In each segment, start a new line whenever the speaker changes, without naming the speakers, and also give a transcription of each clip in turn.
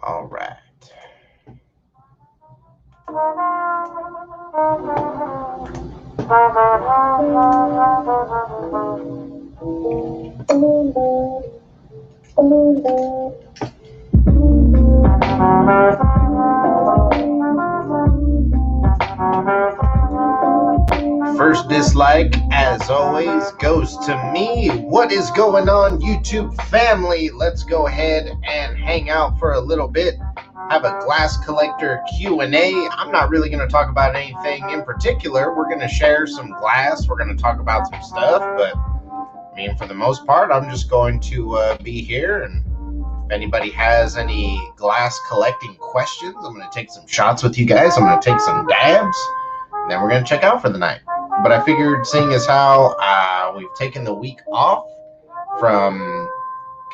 All right. First dislike, as always, goes to me. What is going on, YouTube family? Let's go ahead and hang out for a little bit. Have a glass collector Q&A. I'm not really going to talk about anything in particular. We're going to share some glass. We're going to talk about some stuff. But, I mean, for the most part, I'm just going to be here. And if anybody has any glass collecting questions, I'm going to take some shots with you guys. I'm going to take some dabs. And then we're going to check out for the night. But I figured, seeing as how we've taken the week off from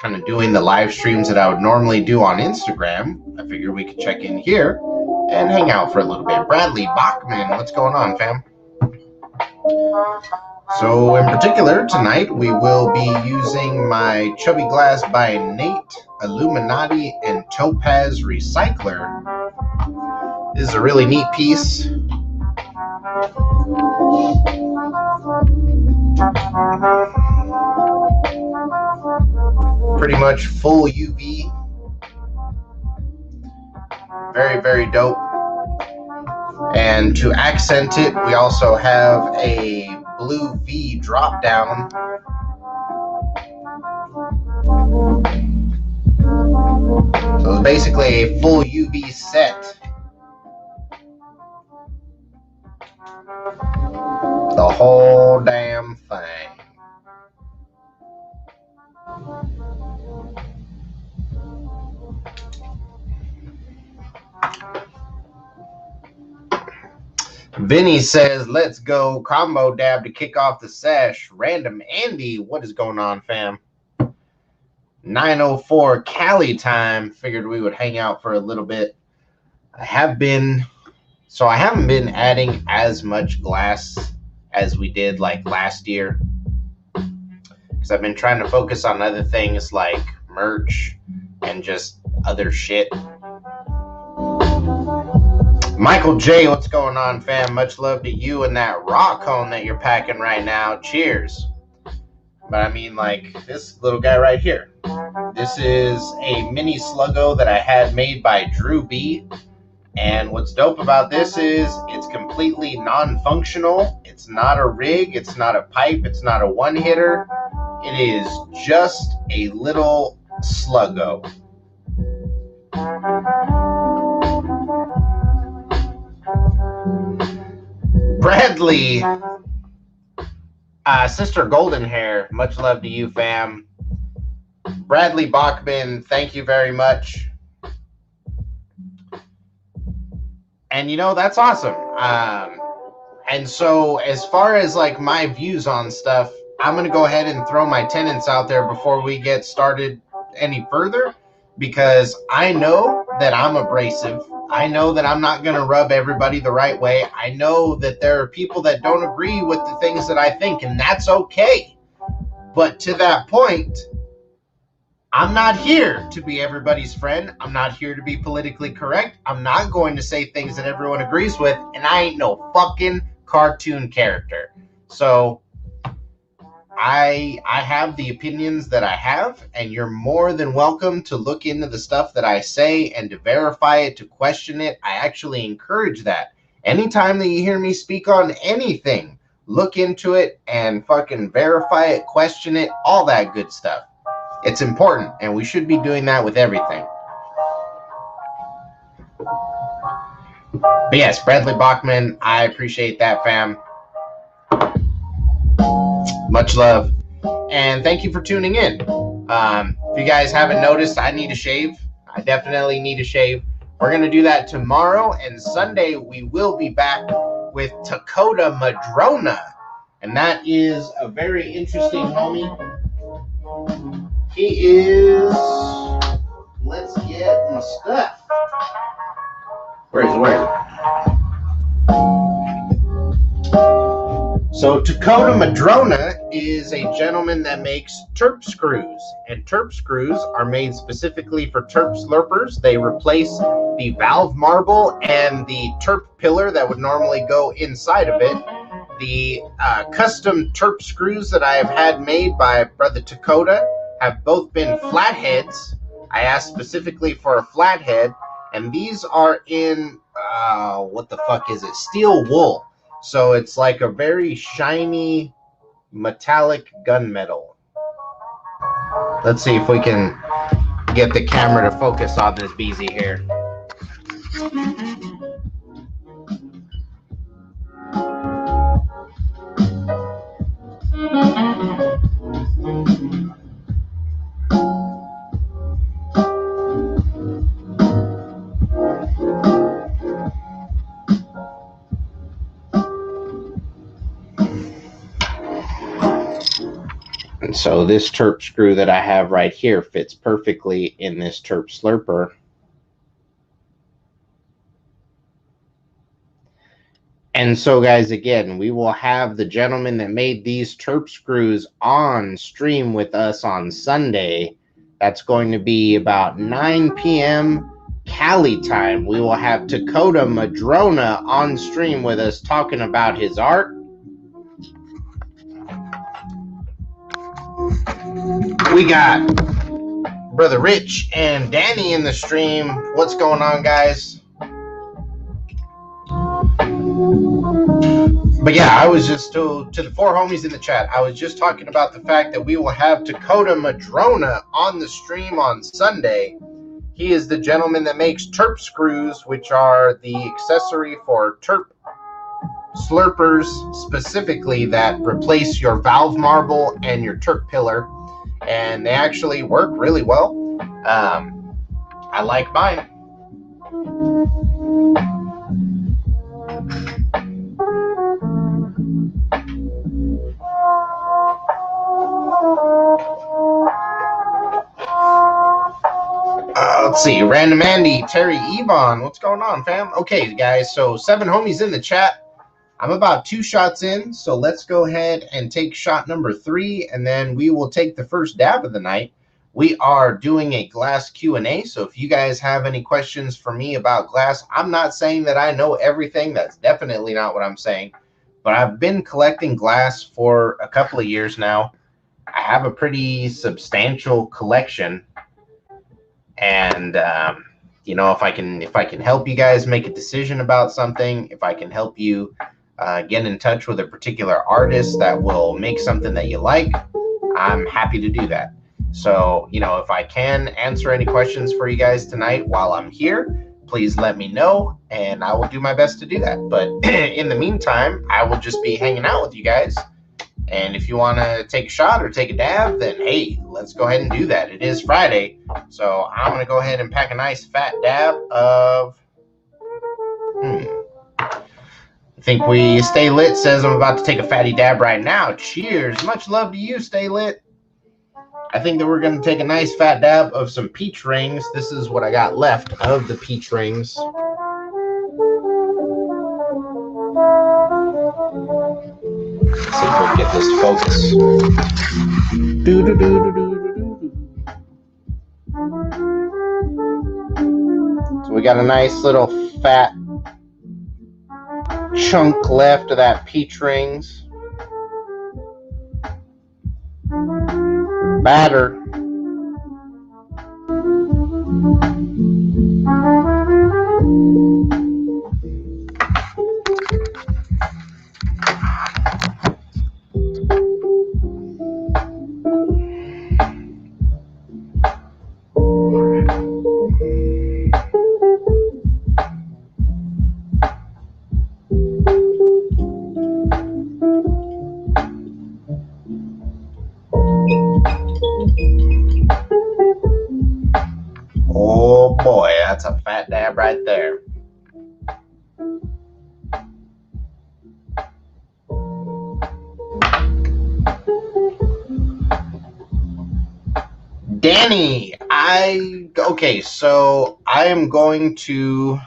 kind of doing the live streams that I would normally do on Instagram, I figured we could check in here and hang out for a little bit. Bradley Bachman, what's going on, fam? So in particular, tonight we will be using my Chubby Glass by Nate Illuminati and Topaz Recycler. This is a really neat piece. Pretty much full UV. Very, very dope. And to accent it, we also have a blue V drop down. So it's basically a full UV set. The whole damn thing. Vinny says, let's go combo dab to kick off the sesh. Random Andy, what is going on, fam? 9:04 Cali time. Figured we would hang out for a little bit. I haven't been adding as much glass as we did like last year, because I've been trying to focus on other things like merch and just other shit. Michael J, what's going on, fam? Much love to you and that raw cone that you're packing right now. Cheers. But I mean, like, this little guy right here. This is a mini sluggo that I had made by Drew B. And what's dope about this is it's completely non-functional. It's not a rig. It's not a pipe. It's not a one-hitter. It is just a little sluggo. Bradley, Sister Golden Hair, much love to you, fam. Bradley Bachman, thank you very much. And, you know, that's awesome. And so as far as, like, my views on stuff, I'm going to go ahead and throw my tenets out there before we get started any further, because I know that I'm abrasive. I know that I'm not going to rub everybody the right way. I know that there are people that don't agree with the things that I think, and that's okay. But to that point, I'm not here to be everybody's friend. I'm not here to be politically correct. I'm not going to say things that everyone agrees with, and I ain't no fucking cartoon character. So I have the opinions that I have, and you're more than welcome to look into the stuff that I say and to verify it, to question it. I actually encourage that. Anytime that you hear me speak on anything, look into it and fucking verify it, question it, all that good stuff. It's important, and we should be doing that with everything. But yes, Bradley Bachman, I appreciate that, fam. Much love. And thank you for tuning in. If you guys haven't noticed, I need a shave. I definitely need a shave. We're going to do that tomorrow, and Sunday we will be back with Dakota Madrona. And that is a very interesting homie. He is... Let's get my stuff. Where is it? So Dakota Madrona is a gentleman that makes terp screws. And terp screws are made specifically for terp slurpers. They replace the valve marble and the terp pillar that would normally go inside of it. The custom terp screws that I have had made by Brother Dakota have both been flatheads. I asked specifically for a flathead, and these are in, what the fuck is it? Steel wool. So it's like a very shiny metallic gunmetal. Let's see if we can get the camera to focus on this beezy here. And so this terp screw that I have right here fits perfectly in this terp slurper. And so, guys, again, we will have the gentleman that made these terp screws on stream with us on Sunday. That's going to be about 9 p.m. Cali time. We will have Dakota Madrona on stream with us talking about his art. We got Brother Rich and Danny in the stream. What's going on, guys? But yeah, I was just to the four homies in the chat, I was just talking about the fact that we will have Dakota Madrona on the stream on Sunday. He is the gentleman that makes terp screws, which are the accessory for terp slurpers specifically that replace your valve marble and your terp pillar. And they actually work really well. I like mine. Let's see, Random Andy, Terry Ebon, what's going on, fam? Okay, guys, so 7 homies in the chat. I'm about 2 shots in, so let's go ahead and take shot number 3, and then we will take the first dab of the night. We are doing a glass Q&A, so if you guys have any questions for me about glass, I'm not saying that I know everything. That's definitely not what I'm saying. But I've been collecting glass for a couple of years now. I have a pretty substantial collection. And you know, if I can help you guys make a decision about something, if I can help you get in touch with a particular artist that will make something that you like, I'm happy to do that. So, you know, if I can answer any questions for you guys tonight while I'm here, please let me know, and I will do my best to do that. But in the meantime, I will just be hanging out with you guys. And if you want to take a shot or take a dab, then hey, let's go ahead and do that. It is Friday, so I'm going to go ahead and pack a nice fat dab of... I think we Stay Lit says I'm about to take a fatty dab right now. Cheers. Much love to you, Stay Lit. I think that we're going to take a nice fat dab of some peach rings. This is what I got left of the peach rings. Let's see if we can get this to focus. So we got a nice little fat chunk left of that peach rings. Batter. Oh boy, that's a fat dab right there. Danny, okay, so I am going to,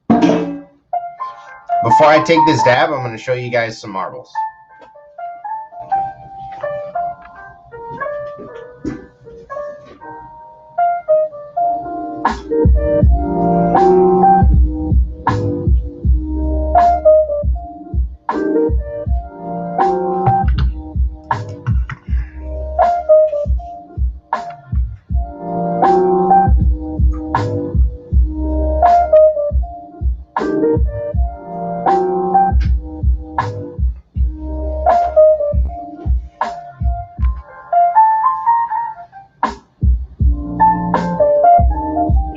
before I take this dab, I'm going to show you guys some marbles.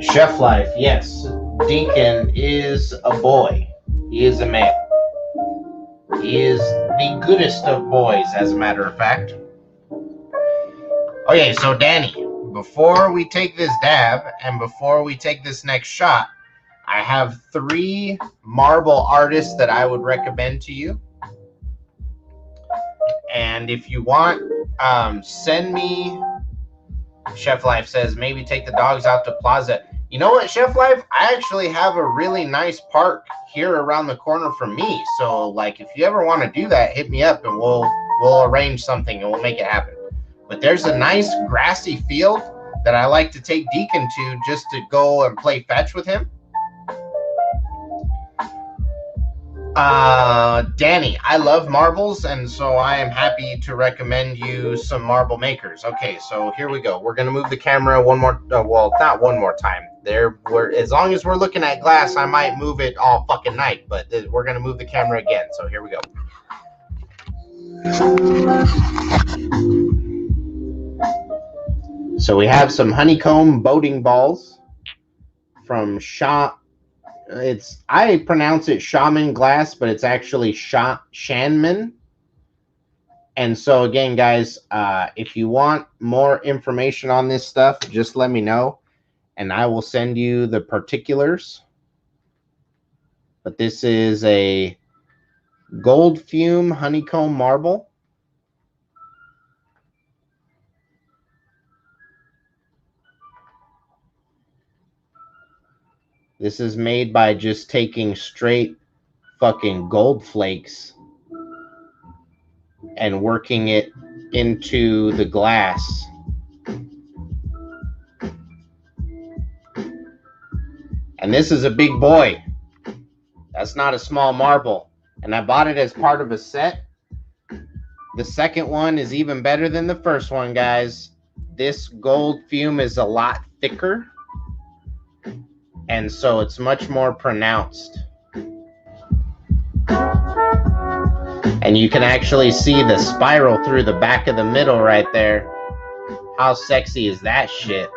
Chef Life, yes. Deacon is a boy. He is a male. He is the goodest of boys, as a matter of fact. Okay, so Danny, before we take this dab and before we take this next shot, I have 3 marble artists that I would recommend to you. And if you want, send me. Chef Life says maybe take the dogs out to Plaza. You know what, Chef Life? I actually have a really nice park here around the corner from me. So, like, if you ever want to do that, hit me up and we'll arrange something and we'll make it happen. But there's a nice grassy field that I like to take Deacon to just to go and play fetch with him. Danny, I love marbles, and so I am happy to recommend you some marble makers. Okay, so here we go. We're gonna move the camera one more. Well, not one more time. As long as we're looking at glass, I might move it all fucking night. But we're gonna move the camera again. So here we go. So we have some honeycomb boating balls from I pronounce it Shaman Glass, but it's actually Shanman. And so again, guys, if you want more information on this stuff, just let me know, and I will send you the particulars. But this is a gold fume honeycomb marble. This is made by just taking straight fucking gold flakes and working it into the glass. And this is a big boy. That's not a small marble. And I bought it as part of a set. The second one is even better than the first one, guys. This gold fume is a lot thicker, and so it's much more pronounced. And you can actually see the spiral through the back of the middle right there. How sexy is that shit?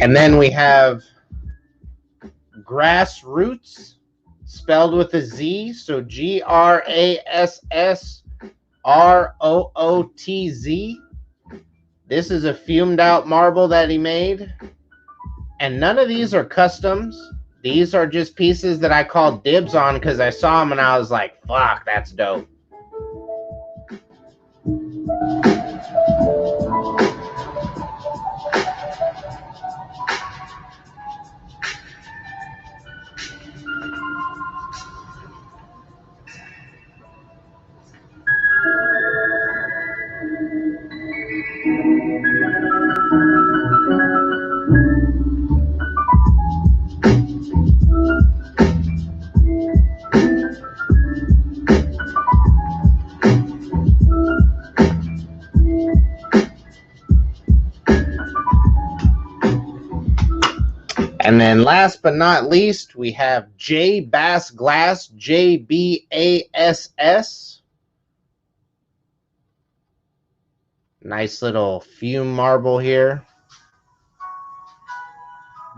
And then we have Grassroots, spelled with a Z, so Grassrootz. This is a fumed out marble that he made. And none of these are customs. These are just pieces that I called dibs on because I saw them and I was like, fuck, that's dope. And then last but not least, we have J Bass Glass, JBASS. Nice little fume marble here.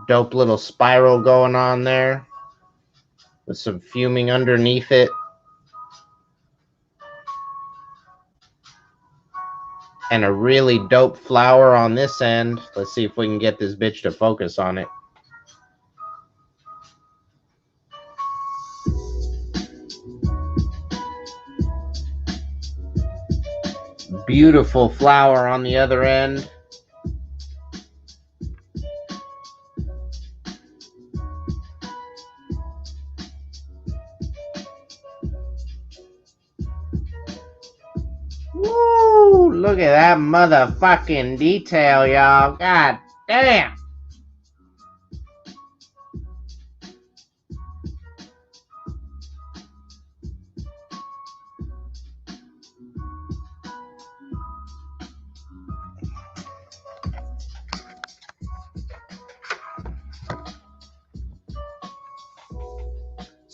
Dope little spiral going on there with some fuming underneath it. And a really dope flower on this end. Let's see if we can get this bitch to focus on it. Beautiful flower on the other end. Woo! Look at that motherfucking detail, y'all. God damn.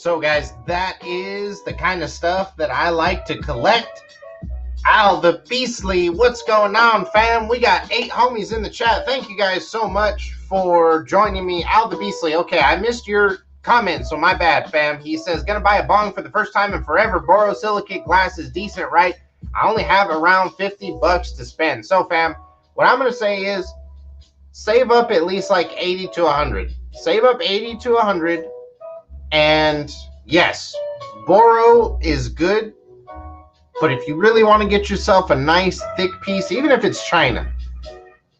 So, guys, that is the kind of stuff that I like to collect. Al the Beastly, what's going on, fam? We got 8 homies in the chat. Thank you guys so much for joining me. Al the Beastly, okay, I missed your comment, so my bad, fam. He says, gonna buy a bong for the first time in forever. Borosilicate glass is decent, right? I only have around $50 to spend. So, fam, what I'm gonna say is save up at least like 80 to 100. Save up 80 to 100, and yes, Boro is good. But if you really want to get yourself a nice thick piece, even if it's China,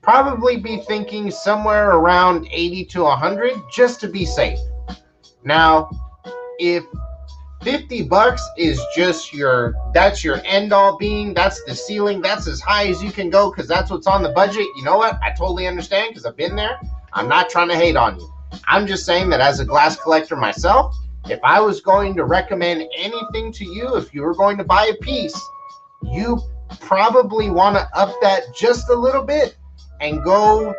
probably be thinking somewhere around 80 to 100 just to be safe. Now, if $50 is just that's your end all being, that's the ceiling, that's as high as you can go because that's what's on the budget, you know what? I totally understand because I've been there. I'm not trying to hate on you. I'm just saying that as a glass collector myself, if I was going to recommend anything to you, if you were going to buy a piece, you probably want to up that just a little bit and go,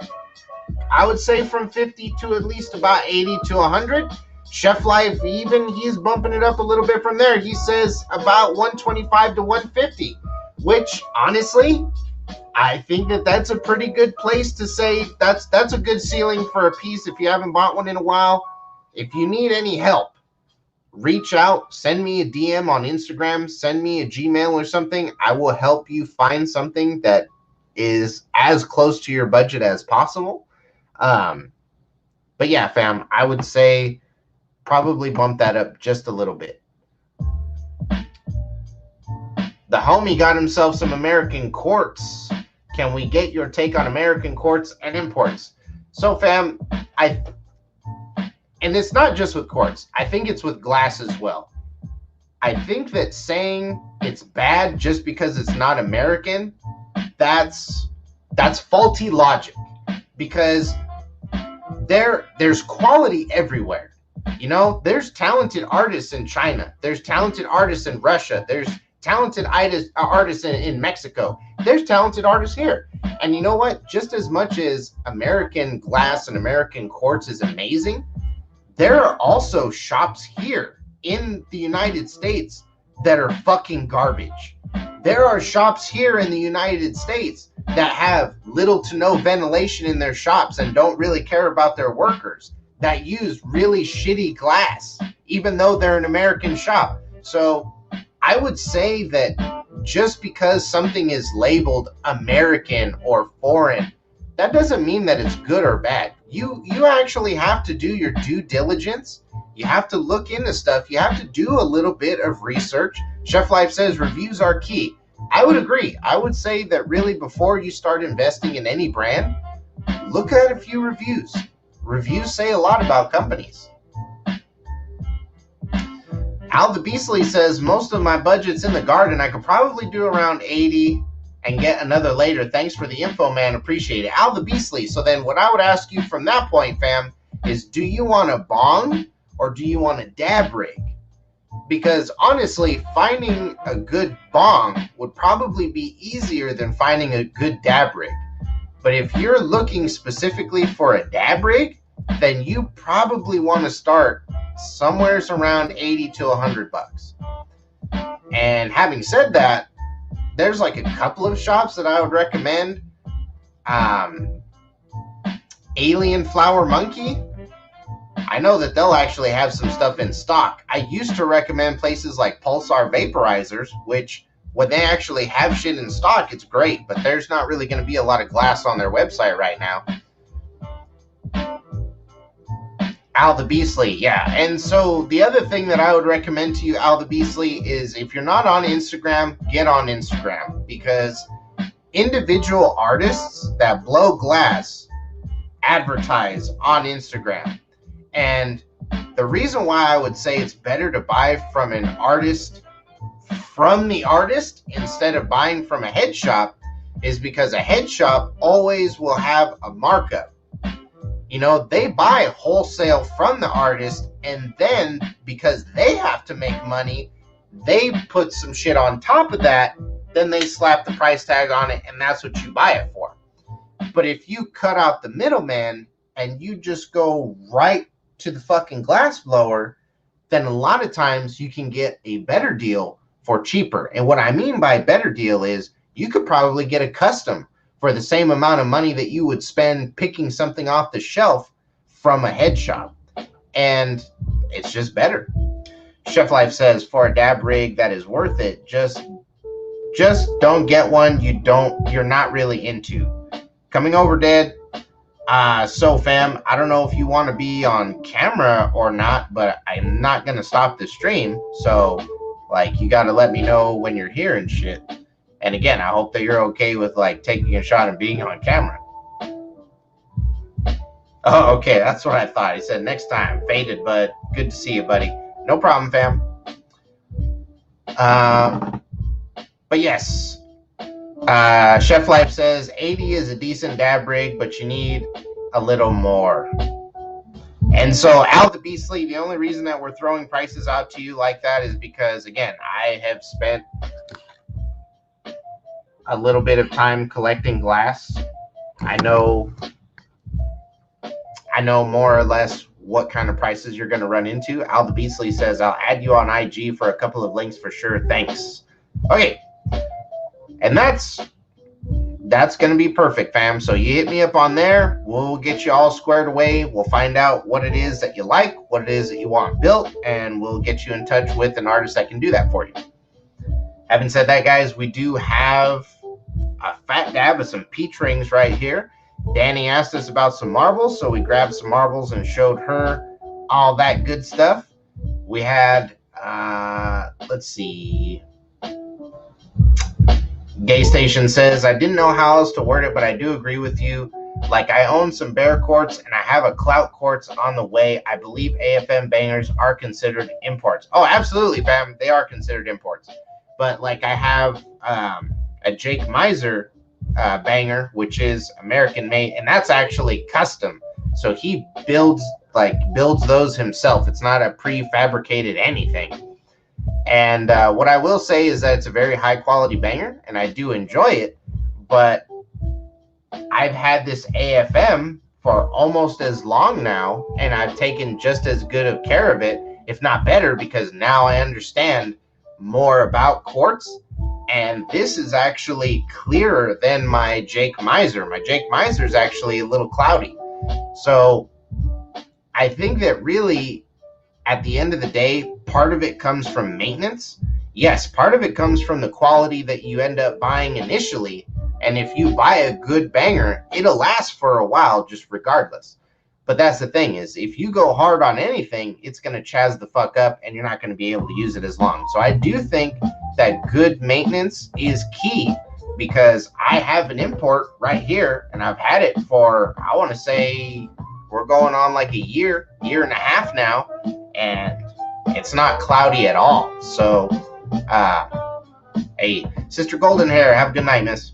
I would say, from 50 to at least about 80 to 100. Chef Life, even he's bumping it up a little bit from there. He says about 125 to 150, which honestly, I think that's a pretty good place to say that's a good ceiling for a piece if you haven't bought one in a while. If you need any help, reach out, send me a DM on Instagram, send me a Gmail or something. I will help you find something that is as close to your budget as possible. But yeah, fam, I would say probably bump that up just a little bit. The homie got himself some American quartz. Can we get your take on American quartz and imports? So, fam, and it's not just with quartz. I think it's with glass as well. I think that saying it's bad just because it's not American, that's faulty logic, because there's quality everywhere. You know, there's talented artists in China. There's talented artists in Russia. There's talented artists in Mexico. There's talented artists here. And you know what? Just as much as American glass and American quartz is amazing, there are also shops here in the United States that are fucking garbage. There are shops here in the United States that have little to no ventilation in their shops and don't really care about their workers, that use really shitty glass, even though they're an American shop. So I would say that just because something is labeled American or foreign, that doesn't mean that it's good or bad. You actually have to do your due diligence. You have to look into stuff. You have to do a little bit of research. Chef Life says reviews are key. I would agree. I would say that really before you start investing in any brand, look at a few reviews. Reviews say a lot about companies. Al the Beastly says, most of my budget's in the garden. I could probably do around 80 and get another later. Thanks for the info, man. Appreciate it. Al the Beastly. So then what I would ask you from that point, fam, is do you want a bong or do you want a dab rig? Because honestly, finding a good bong would probably be easier than finding a good dab rig. But if you're looking specifically for a dab rig, then you probably want to start somewhere around 80 to 100 bucks. And having said that, there's like a couple of shops that I would recommend. Alien Flower Monkey. I know that they'll actually have some stuff in stock. I used to recommend places like Pulsar Vaporizers, which when they actually have shit in stock, it's great, but there's not really going to be a lot of glass on their website right now. Al the Beastly, yeah. And so the other thing that I would recommend to you, Al the Beastly, is if you're not on Instagram, get on Instagram, because individual artists that blow glass advertise on Instagram. And the reason why I would say it's better to buy from an artist, from the artist, instead of buying from a head shop, is because a head shop always will have a markup. You know, they buy wholesale from the artist, and then because they have to make money, they put some shit on top of that, then they slap the price tag on it, and that's what you buy it for. But if you cut out the middleman and you just go right to the fucking glass blower, then a lot of times you can get a better deal for cheaper. And what I mean by better deal is you could probably get a custom for the same amount of money that you would spend picking something off the shelf from a head shop. And it's just better. Chef Life says, for a dab rig that is worth it, just don't get one you're not really into. Coming over, Dead. So fam, I don't know if you want to be on camera or not, but I'm not gonna stop the stream. So like, you gotta let me know when you're here and shit. And again, I hope that you're okay with like taking a shot and being on camera. Oh, okay, that's what I thought. He said next time. Faded, bud. Good to see you, buddy. No problem, fam. But yes, Chef Life says 80 is a decent dab rig, but you need a little more. And so Al the Beastly, the only reason that we're throwing prices out to you like that is because, again, I have spent a little bit of time collecting glass. I know more or less what kind of prices you're going to run into. Al the Beastly says, I'll add you on IG for a couple of links for sure. Thanks. Okay. And that's going to be perfect, fam. So you hit me up on there. We'll get you all squared away. We'll find out what it is that you like, what it is that you want built, and we'll get you in touch with an artist that can do that for you. Having said that, guys, we do have a fat dab of some peach rings right here. Danny asked us about some marbles, so we grabbed some marbles and showed her all that good stuff. We had, let's see. Gay Station says, I didn't know how else to word it, but I do agree with you. Like, I own some Bear quartz, and I have a Clout quartz on the way. I believe AFM bangers are considered imports. Oh, absolutely, fam. They are considered imports. But, like, I have a Jake Miser banger, which is American made, and that's actually custom. So he builds those himself. It's not a prefabricated anything. And what I will say is that it's a very high quality banger, and I do enjoy it. But I've had this AFM for almost as long now, and I've taken just as good of care of it, if not better, because now I understand more about quartz. And this is actually clearer than my Jake Miser. My Jake Miser is actually a little cloudy. So I think that really, at the end of the day, part of it comes from maintenance. Yes, part of it comes from the quality that you end up buying initially. And if you buy a good banger, it'll last for a while just regardless. But that's the thing, is if you go hard on anything, it's going to chaz the fuck up and you're not going to be able to use it as long. So I do think that good maintenance is key, because I have an import right here and I've had it for, I want to say, we're going on like a year and a half now, and it's not cloudy at all. So, hey, Sister Golden Hair, have a good night, miss.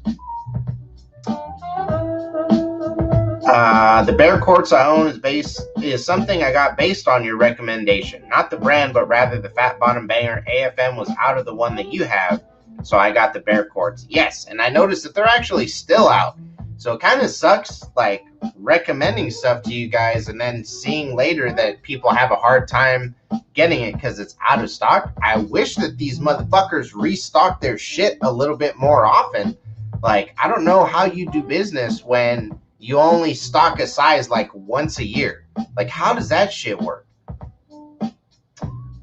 The Bear quartz I own is something I got based on your recommendation. Not the brand, but rather the Fat Bottom Banger. AFM was out of the one that you have, so I got the Bear quartz. Yes, and I noticed that they're actually still out. So it kind of sucks, like, recommending stuff to you guys and then seeing later that people have a hard time getting it because it's out of stock. I wish that these motherfuckers restock their shit a little bit more often. Like, I don't know how you do business when you only stock a size like once a year. Like, how does that shit work?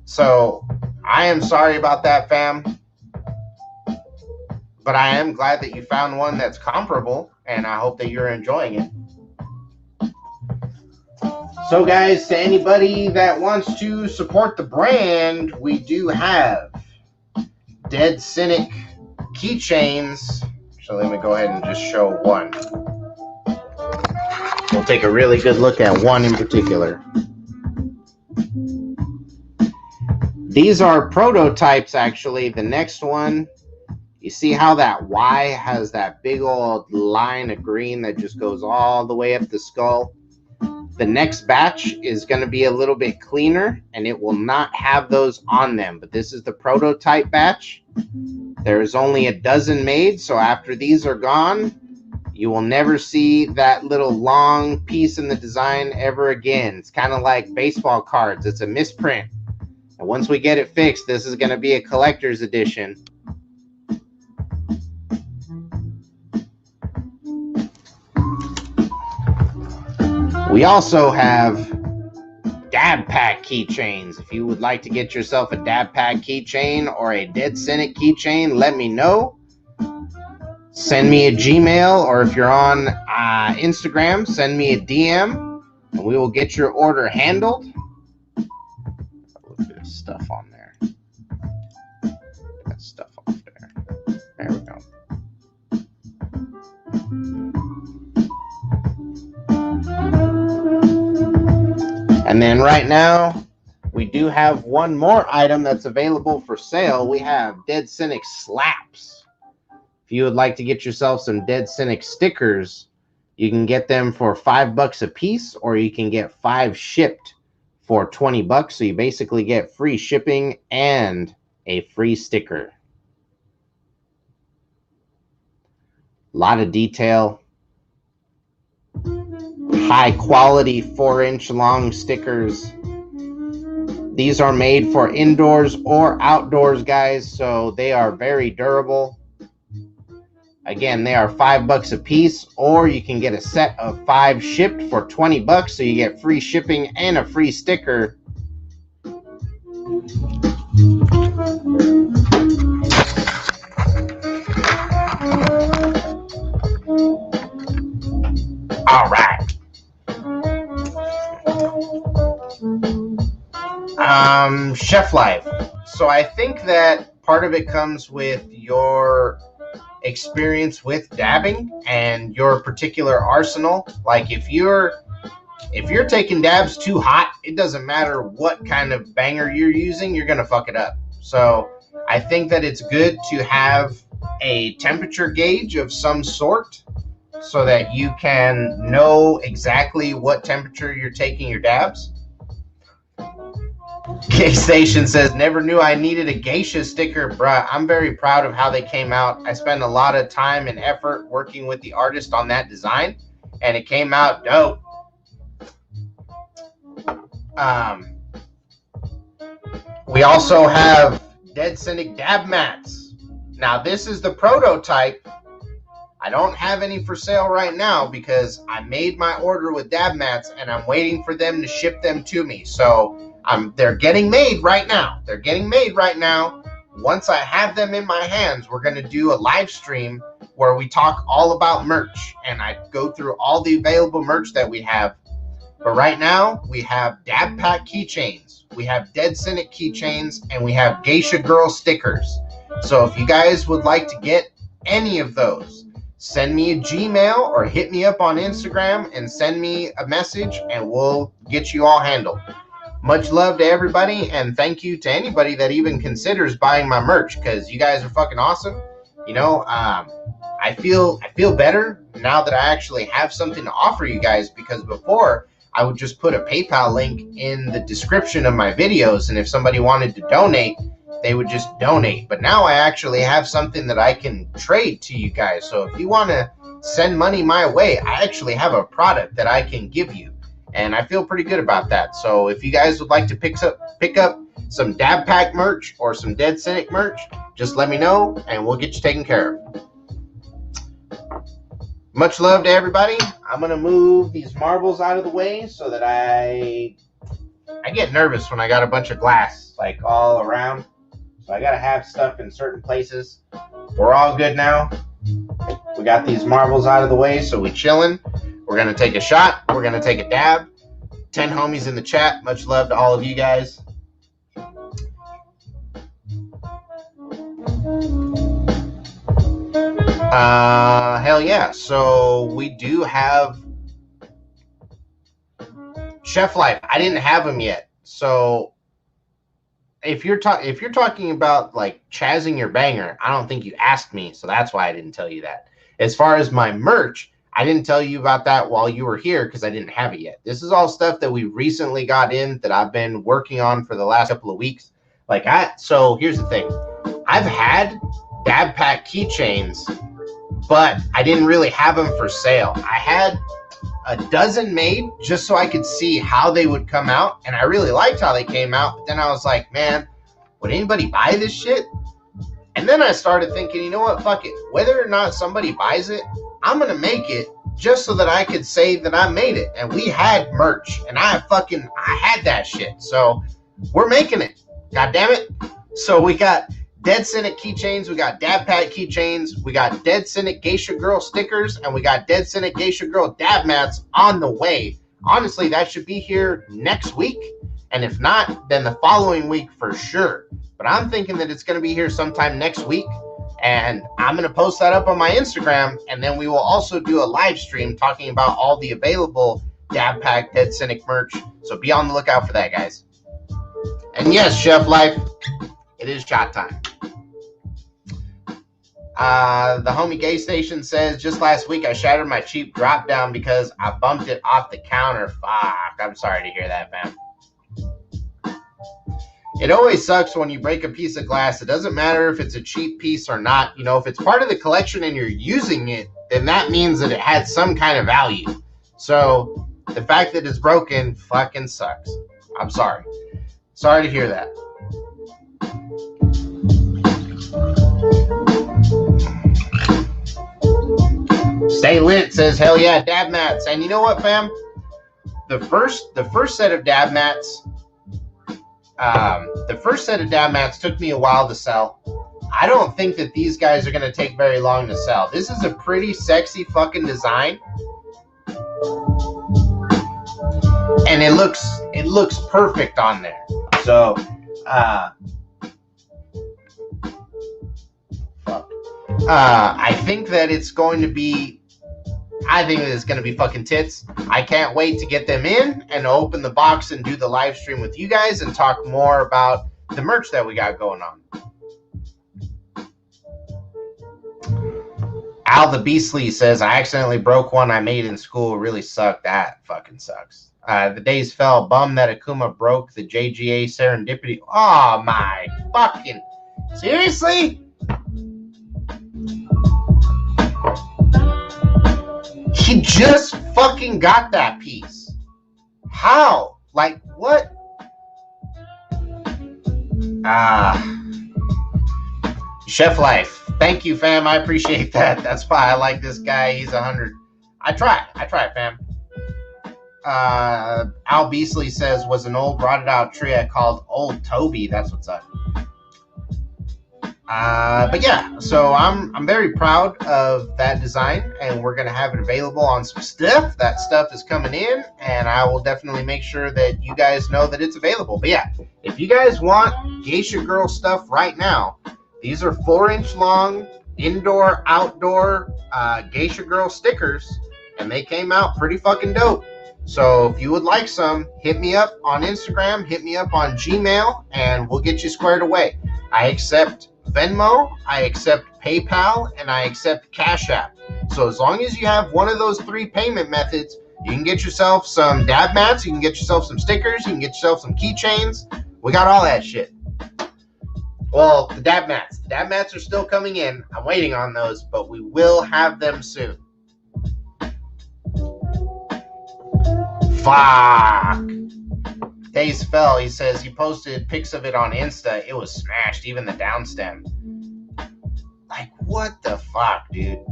So I am sorry about that, fam. But I am glad that you found one that's comparable, and I hope that you're enjoying it. So guys, to anybody that wants to support the brand, we do have Dead Cynic keychains. So let me go ahead and just show one. We'll take a really good look at one in particular. These are prototypes, actually. The next one, you see how that Y has that big old line of green that just goes all the way up the skull? The next batch is going to be a little bit cleaner, and it will not have those on them. But this is the prototype batch. There's only a dozen made, so after these are gone, you will never see that little long piece in the design ever again. It's kind of like baseball cards. It's a misprint. And once we get it fixed, this is going to be a collector's edition. We also have dab pack keychains. If you would like to get yourself a dab pack keychain or a Dead Cynic keychain, let me know. Send me a Gmail, or if you're on Instagram, send me a DM, and we will get your order handled. A little bit of stuff on there. That stuff off there. There we go. And then right now, we do have one more item that's available for sale. We have Dead Cynic slaps. If you would like to get yourself some Dead Cynic stickers, you can get them for $5 a piece, or you can get 5 shipped for $20. So you basically get free shipping and a free sticker. A lot of detail. High quality 4-inch long stickers. These are made for indoors or outdoors, guys, so they are very durable. Again, they are $5 a piece, or you can get a set of 5 shipped for $20, so you get free shipping and a free sticker. All right. Chef life. So I think that part of it comes with your experience with dabbing and your particular arsenal. Like if you're taking dabs too hot, it doesn't matter what kind of banger you're using, you're gonna fuck it up. So I think that it's good to have a temperature gauge of some sort so that you can know exactly what temperature you're taking your dabs. K-Station says, never knew I needed a geisha sticker. Bruh, I'm very proud of how they came out. I spent a lot of time and effort working with the artist on that design, and it came out dope. We also have Dead Cynic dab mats. Now, this is the prototype. I don't have any for sale right now because I made my order with dab mats, and I'm waiting for them to ship them to me. So they're getting made right now. They're getting made right now. Once I have them in my hands, we're going to do a live stream where we talk all about merch, and I go through all the available merch that we have. But right now, we have dab pack keychains, we have Dead Cynic keychains, and we have Geisha Girl stickers. So if you guys would like to get any of those, send me a Gmail or hit me up on Instagram and send me a message, and we'll get you all handled. Much love to everybody, and thank you to anybody that even considers buying my merch, because you guys are fucking awesome. You know, I feel better now that I actually have something to offer you guys, because before I would just put a PayPal link in the description of my videos, and if somebody wanted to donate, they would just donate. But now I actually have something that I can trade to you guys. So if you want to send money my way, I actually have a product that I can give you. And I feel pretty good about that. So if you guys would like to pick up some dab pack merch or some Dead Cynic merch, just let me know and we'll get you taken care of. Much love to everybody. I'm going to move these marbles out of the way so that I get nervous when I got a bunch of glass like all around. So I got to have stuff in certain places. We're all good now. We got these marbles out of the way, so we chilling. We're going to take a shot. We're going to take a dab. 10 homies in the chat. Much love to all of you guys. Hell yeah. So we do have Chef Life. I didn't have them yet. So if you're talking about like chazzing your banger, I don't think you asked me, so that's why I didn't tell you that. As far as my merch, I didn't tell you about that while you were here because I didn't have it yet. This is all stuff that we recently got in that I've been working on for the last couple of weeks. So here's the thing. I've had dab pack keychains, but I didn't really have them for sale. I a dozen made just so I could see how they would come out. And I really liked how they came out. But then I was like, man, would anybody buy this shit? And then I started thinking, you know what, fuck it. Whether or not somebody buys it, I'm going to make it just so that I could say that I made it. And we had merch, and I had that shit. So we're making it. God damn it. So we got Dead Cynic keychains, we got Dab Pat keychains, we got Dead Cynic Geisha Girl stickers, and we got Dead Cynic Geisha Girl dab mats on the way. Honestly, that should be here next week. And if not, then the following week for sure. But I'm thinking that it's going to be here sometime next week. And I'm going to post that up on my Instagram. And then we will also do a live stream talking about all the available Dab Pack Dead Cynic merch. So be on the lookout for that, guys. And yes, Chef Life, it is shot time. The homie Gay Station says, just last week I shattered my cheap drop down because I bumped it off the counter. Fuck, I'm sorry to hear that, man. It always sucks when you break a piece of glass. It doesn't matter if it's a cheap piece or not. You know, if it's part of the collection and you're using it, then that means that it had some kind of value. So the fact that it's broken fucking sucks. I'm sorry. Sorry to hear that. Stay Lit says, hell yeah, dab mats. And you know what, fam? The first set of dab mats, took me a while to sell. I don't think that these guys are going to take very long to sell. This is a pretty sexy fucking design. And it looks perfect on there. So, I think that it's going to be fucking tits. I can't wait to get them in and open the box and do the live stream with you guys and talk more about the merch that we got going on. Al the Beastly says, I accidentally broke one I made in school. It really sucked. That fucking sucks. The days fell. Bum that Akuma broke the JGA Serendipity. Oh my fucking... Seriously? He just fucking got that piece. How? Like, what? Chef Life. Thank you, fam. I appreciate that. That's why I like this guy. He's 100. I try, fam. Al Beasley says, was an old rotted out tree I called Old Toby. That's what's up. But yeah, so I'm very proud of that design, and we're going to have it available on some stuff. That stuff is coming in, and I will definitely make sure that you guys know that it's available. But yeah, if you guys want Geisha Girl stuff right now, these are 4-inch long indoor, outdoor Geisha Girl stickers, and they came out pretty fucking dope. So if you would like some, hit me up on Instagram, hit me up on Gmail, and we'll get you squared away. I accept Venmo, I accept PayPal, and I accept Cash App. So as long as you have one of those 3 payment methods, you can get yourself some dab mats, you can get yourself some stickers, you can get yourself some keychains. We got all that shit. Well, the dab mats. The dab mats are still coming in. I'm waiting on those, but we will have them soon. Fuck. Days fell. He says he posted pics of it on Insta. It was smashed, even the downstem. Like, what the fuck, dude?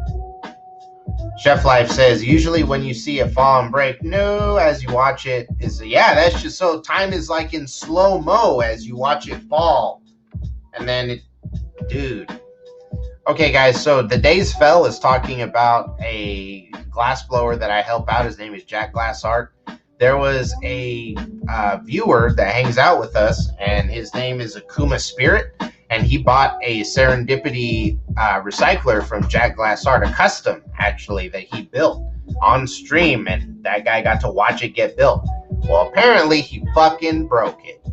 Chef Life says, usually when you see it fall and break, no, as you watch it, yeah, that's just so time is like in slow-mo as you watch it fall. And then dude. Okay, guys, so the Days Fell is talking about a glass blower that I help out. His name is Jack Glass Art. There was a viewer that hangs out with us, and his name is Akuma Spirit, and he bought a Serendipity recycler from Jack Glass Art, a custom, actually, that he built on stream, and that guy got to watch it get built. Well, apparently, he fucking broke it.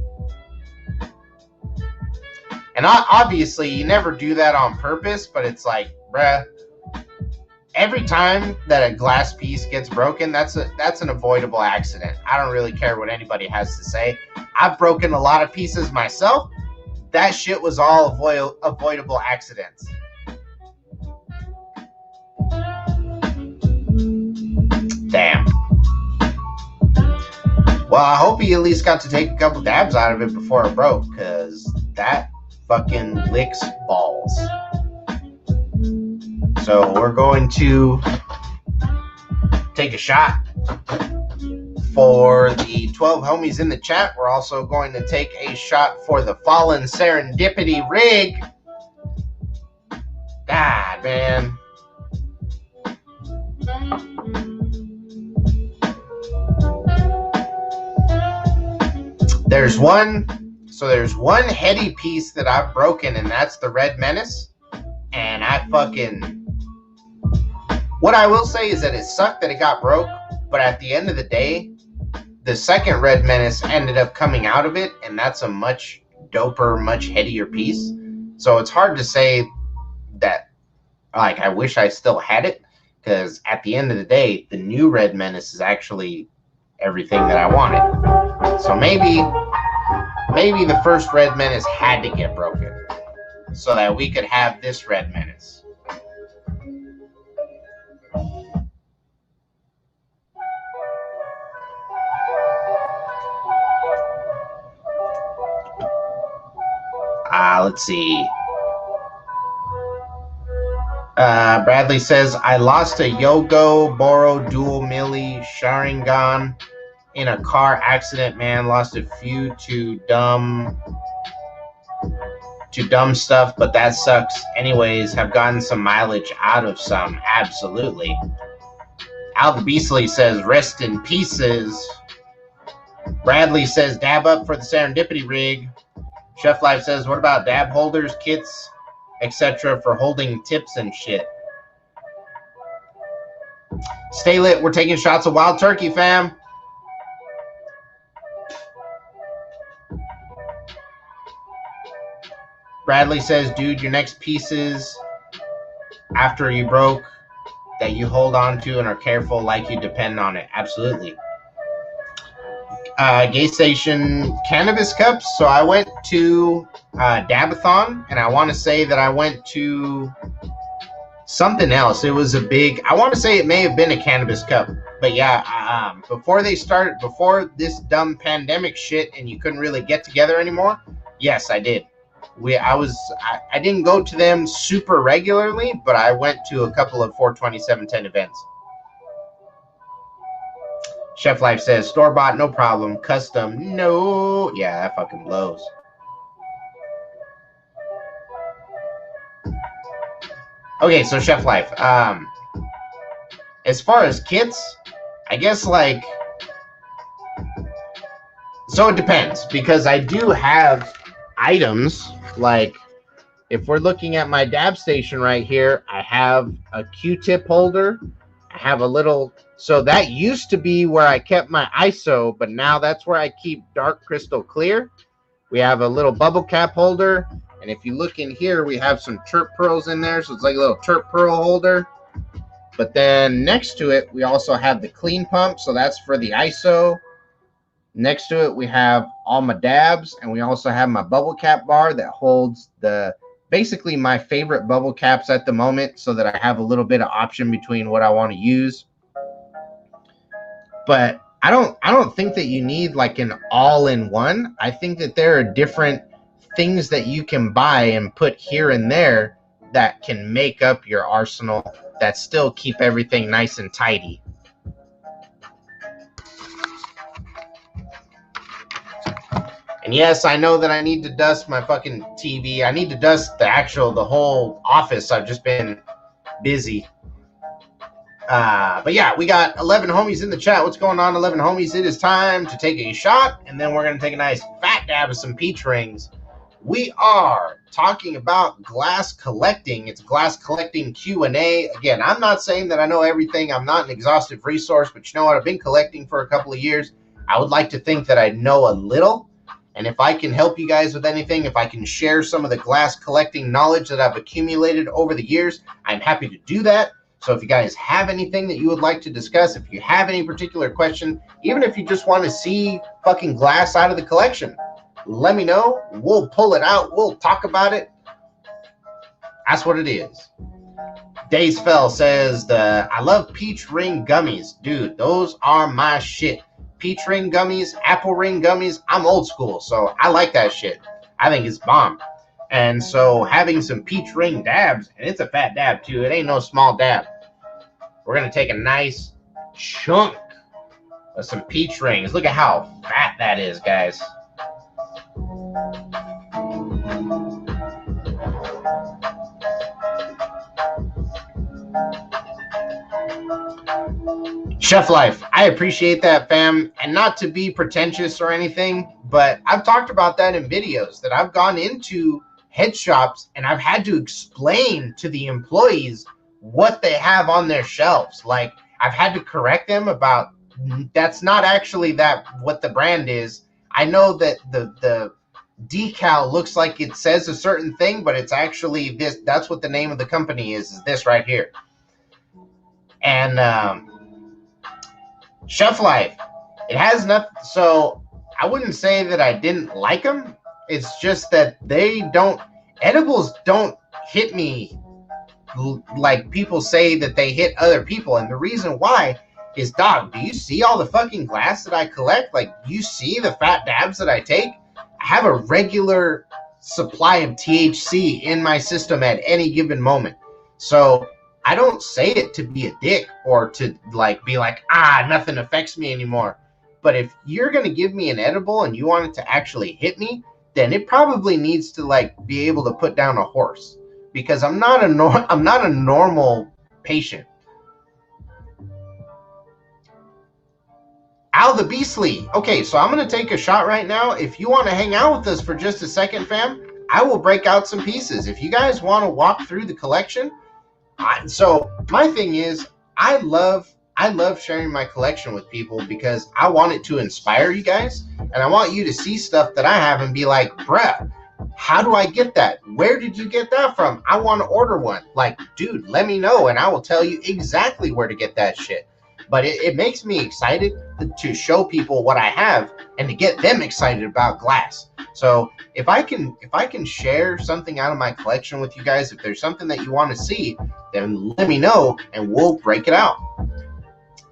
And obviously, you never do that on purpose, but it's like, bruh, every time that a glass piece gets broken, that's an avoidable accident. I don't really care what anybody has to say. I've broken a lot of pieces myself. That shit was all avoidable accidents. Damn. Well, I hope he at least got to take a couple dabs out of it before it broke, because that fucking licks balls. So we're going to take a shot for the 12 homies in the chat. We're also going to take a shot for the fallen serendipity rig. God, man. There's one heady piece that I've broken, and that's the Red Menace. And what I will say is that it sucked that it got broke, but at the end of the day, the second Red Menace ended up coming out of it, and that's a much doper, much headier piece. So it's hard to say that, like, I wish I still had it, because at the end of the day, the new Red Menace is actually everything that I wanted. So maybe the first Red Menace had to get broken so that we could have this Red Menace. Let's see. Bradley says, I lost a Yogo Boro dual milli Sharingan in a car accident, man. Lost a few to dumb stuff, but that sucks. Anyways, have gotten some mileage out of some. Absolutely. Al the Beastly says, rest in pieces. Bradley says, dab up for the serendipity rig. Chef Life says, what about dab holders, kits, etc. for holding tips and shit? Stay lit. We're taking shots of wild turkey, fam. Bradley says, dude, your next pieces after you broke that you hold on to and are careful like you depend on it. Absolutely. Gay Station Cannabis Cups. So I went to Dabathon, and I want to say that I went to something else. It was I want to say it may have been a Cannabis Cup. But yeah, before this dumb pandemic shit and you couldn't really get together anymore, yes, I did. I didn't go to them super regularly, but I went to a couple of 42710 events. Chef Life says, store-bought, no problem. Custom, no. Yeah, that fucking blows. Okay, so Chef Life. As far as kits, I guess, like... So it depends, because I do have items, like, if we're looking at my dab station right here, I have a Q-tip holder. I have a little... So that used to be where I kept my ISO, but now that's where I keep dark crystal clear. We have a little bubble cap holder, and if you look in here, we have some terp pearls in there, so it's like a little terp pearl holder. But then next to it, we also have the clean pump, so that's for the ISO. Next to it, we have all my dabs, and we also have my bubble cap bar that holds basically my favorite bubble caps at the moment, so that I have a little bit of option between what I want to use. But I don't think that you need like an all-in-one. I think that there are different things that you can buy and put here and there that can make up your arsenal that still keep everything nice and tidy. And yes, I know that I need to dust my fucking TV. I need to dust the whole office. I've just been busy. But yeah, we got 11 homies in the chat. What's going on, 11 homies? It is time to take a shot, and then we're going to take a nice fat dab of some peach rings. We are talking about glass collecting. It's glass collecting Q&A. Again, I'm not saying that I know everything. I'm not an exhaustive resource, but you know what? I've been collecting for a couple of years. I would like to think that I know a little. And if I can help you guys with anything, if I can share some of the glass collecting knowledge that I've accumulated over the years, I'm happy to do that. So if you guys have anything that you would like to discuss, if you have any particular question, even if you just want to see fucking glass out of the collection, let me know. We'll pull it out. We'll talk about it. That's what it is. Days Fell says, I love peach ring gummies. Dude, those are my shit. peach ring gummies, apple ring gummies. I'm old school, so I like that shit. I think it's bomb. And so having some peach ring dabs, and it's a fat dab too. It ain't no small dab. We're going to take a nice chunk of some peach rings. Look at how fat that is, guys. Chef Life, I appreciate that, fam. And not to be pretentious or anything, but I've talked about that in videos, that I've gone into head shops and I've had to explain to the employees what they have on their shelves. Like, I've had to correct them about, that's not actually that what the brand is. I know that the decal looks like it says a certain thing, but it's actually this. That's what the name of the company is this right here. And Chef Life, it has nothing. So I wouldn't say that I didn't like them. It's just that edibles don't hit me like people say that they hit other people. And the reason why is, dog, do you see all the fucking glass that I collect? Like, you see the fat dabs that I take? I have a regular supply of THC in my system at any given moment. So I don't say it to be a dick or to like be like, nothing affects me anymore. But if you're going to give me an edible and you want it to actually hit me, then it probably needs to like be able to put down a horse, because I'm not a normal patient. Al the Beastly. Okay, so I'm going to take a shot right now. If you want to hang out with us for just a second, fam, I will break out some pieces. If you guys want to walk through the collection. So my thing is, I love sharing my collection with people because I want it to inspire you guys. And I want you to see stuff that I have and be like, bruh, how do I get that? Where did you get that from? I want to order one. Like, dude, let me know and I will tell you exactly where to get that shit. But it makes me excited to show people what I have and to get them excited about glass. So if I can share something out of my collection with you guys, if there's something that you want to see, then let me know and we'll break it out.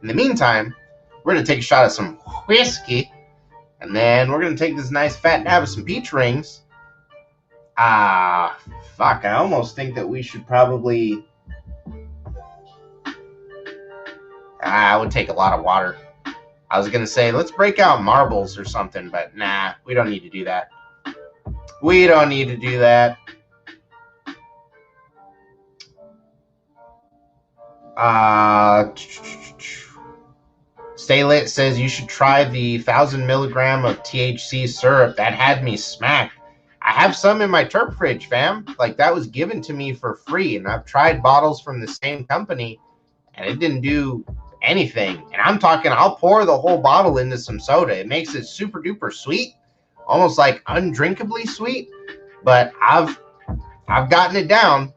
In the meantime, we're going to take a shot of some whiskey, and then we're going to take this nice fat dab of some peach rings. Fuck, I almost think that we should probably... I would take a lot of water. I was going to say, let's break out marbles or something, but nah, we don't need to do that. We don't need to do that. Stay Lit says you should try the 1,000 milligram of THC syrup. That had me smacked. I have some in my terp fridge, fam. Like, that was given to me for free, and I've tried bottles from the same company, and it didn't do anything. And I'm talking, I'll pour the whole bottle into some soda. It makes it super duper sweet, almost like undrinkably sweet, but I've gotten it down.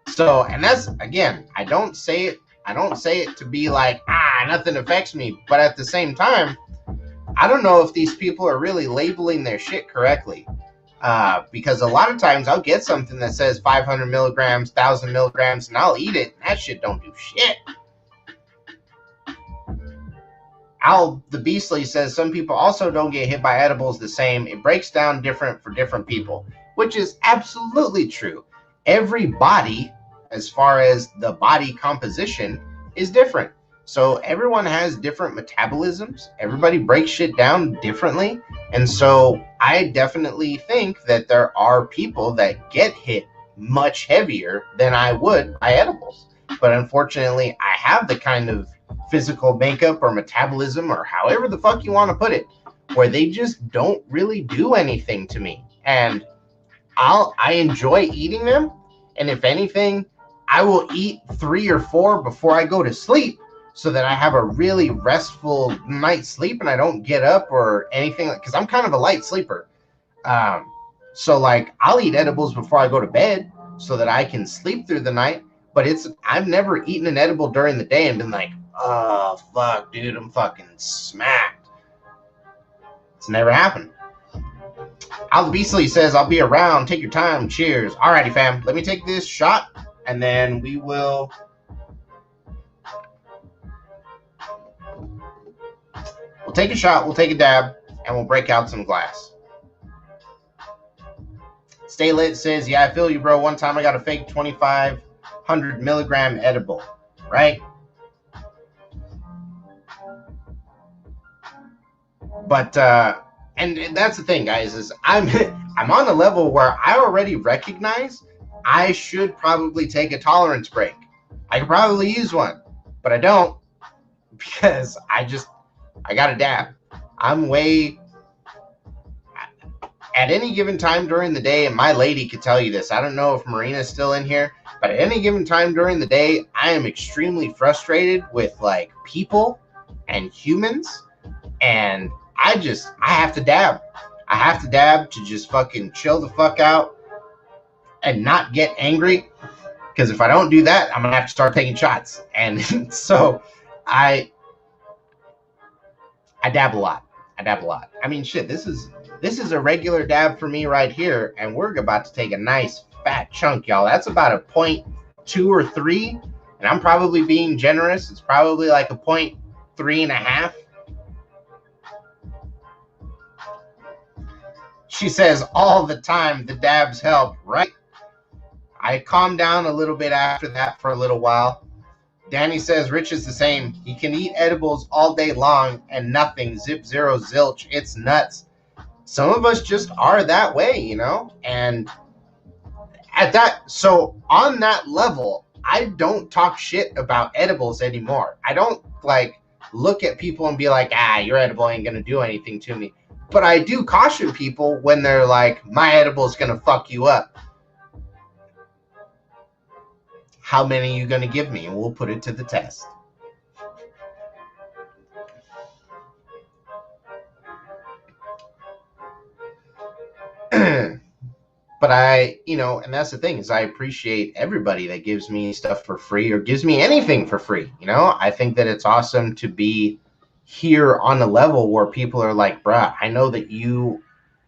So, and that's, again, I don't say it to be like, nothing affects me, but at the same time, I don't know if these people are really labeling their shit correctly. Because a lot of times I'll get something that says 500 milligrams, 1,000 milligrams, and I'll eat it, and that shit don't do shit. Al the Beastly says some people also don't get hit by edibles the same. It breaks down different for different people, which is absolutely true. Every body, as far as the body composition, is different. So everyone has different metabolisms. Everybody breaks shit down differently. And so I definitely think that there are people that get hit much heavier than I would by edibles. But unfortunately, I have the kind of physical makeup or metabolism, or however the fuck you want to put it, where they just don't really do anything to me. And I enjoy eating them. And if anything, I will eat 3 or 4 before I go to sleep, so that I have a really restful night's sleep and I don't get up or anything, because I'm kind of a light sleeper. So like, I'll eat edibles before I go to bed so that I can sleep through the night. But I've never eaten an edible during the day and been like, oh fuck, dude, I'm fucking smacked. It's never happened. Al the Beastly says, I'll be around. Take your time. Cheers. Alrighty, fam. Let me take this shot and then we will... We'll take a shot, we'll take a dab, and we'll break out some glass. Stay Lit says, yeah, I feel you, bro. One time I got a fake 2,500 milligram edible, right? But and that's the thing, guys, is I'm on a level where I already recognize I should probably take a tolerance break. I could probably use one, but I don't, because I got to dab. I'm way, at any given time during the day, and my lady could tell you this, I don't know if Marina's still in here, but at any given time during the day, I am extremely frustrated with like people and humans, and I have to dab. I have to dab to just fucking chill the fuck out and not get angry, because if I don't do that, I'm gonna have to start taking shots. And so I dab a lot. I mean, shit, this is a regular dab for me right here, and we're about to take a nice fat chunk, y'all. That's about a 0.2 or 3, and I'm probably being generous. It's probably like a 0.3.5. She says all the time the dabs help, right? I calmed down a little bit after that for a little while. Danny says Rich is the same. He can eat edibles all day long and nothing. Zip, zero, zilch. It's nuts. Some of us just are that way, you know? And so on that level, I don't talk shit about edibles anymore. I don't like look at people and be like, your edible ain't gonna do anything to me. But I do caution people when they're like, my edible is gonna fuck you up. How many are you gonna give me? And we'll put it to the test. But and that's the thing, is I appreciate everybody that gives me stuff for free or gives me anything for free. You know, I think that it's awesome to be here on a level where people are like, bruh, I know that you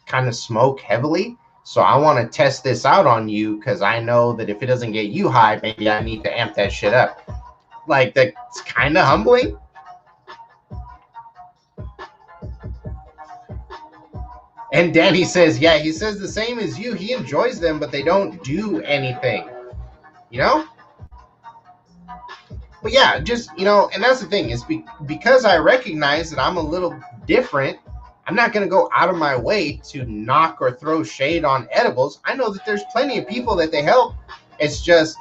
kind of smoke heavily, so I want to test this out on you, because I know that if it doesn't get you high, maybe I need to amp that shit up. Like, that's kind of humbling. And Danny says, yeah, he says the same as you. He enjoys them, but they don't do anything, you know? But yeah, just, and that's the thing, is because I recognize that I'm a little different, I'm not going to go out of my way to knock or throw shade on edibles. I know that there's plenty of people that they help. It's just,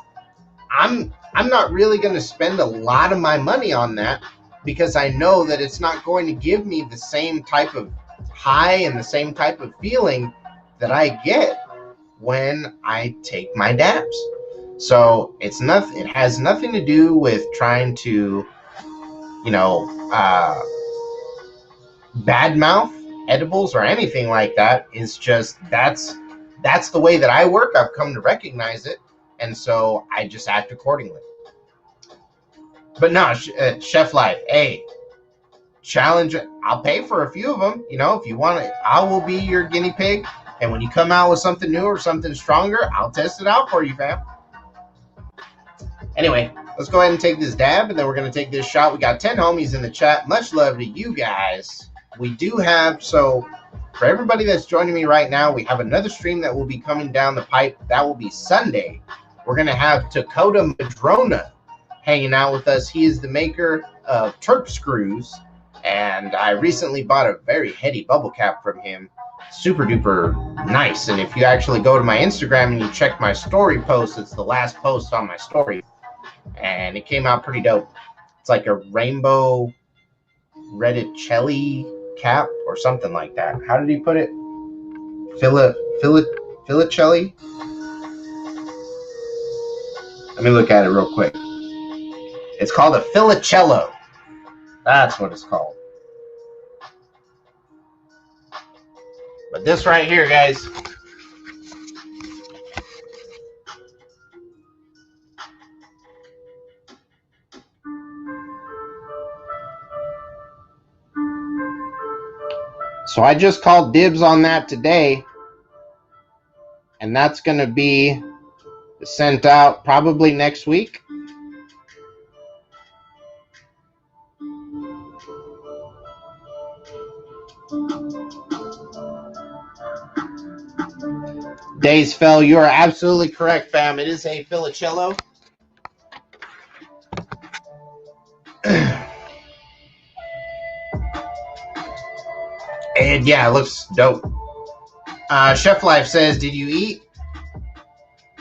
I'm not really going to spend a lot of my money on that, because I know that it's not going to give me the same type of high and the same type of feeling that I get when I take my dabs. So it has nothing to do with trying to, badmouth edibles or anything like that. It's just that's the way that I work. I've come to recognize it, and so I just act accordingly. But no, Chef Life, hey, challenge. I'll pay for a few of them. If you want it, I will be your guinea pig. And when you come out with something new or something stronger, I'll test it out for you, fam. Anyway, let's go ahead and take this dab, and then we're going to take this shot. We got 10 homies in the chat. Much love to you guys. We do have, so for everybody that's joining me right now, we have another stream that will be coming down the pipe. That will be Sunday. We're going to have Dakota Madrona hanging out with us. He is the maker of Terp Screws, and I recently bought a very heady bubble cap from him. Super duper nice. And if you actually go to my Instagram and you check my story post, it's the last post on my story, and it came out pretty dope. It's like a rainbow reticelli cap or something like that. How did he put it? Filicelli? Let me look at it real quick. It's called a filicello. That's what it's called. But this right here, guys, so I just called dibs on that today, and that's going to be sent out probably next week. Days fell. You are absolutely correct, fam. It is a Filicello. And yeah, it looks dope. Chef Life says, did you eat?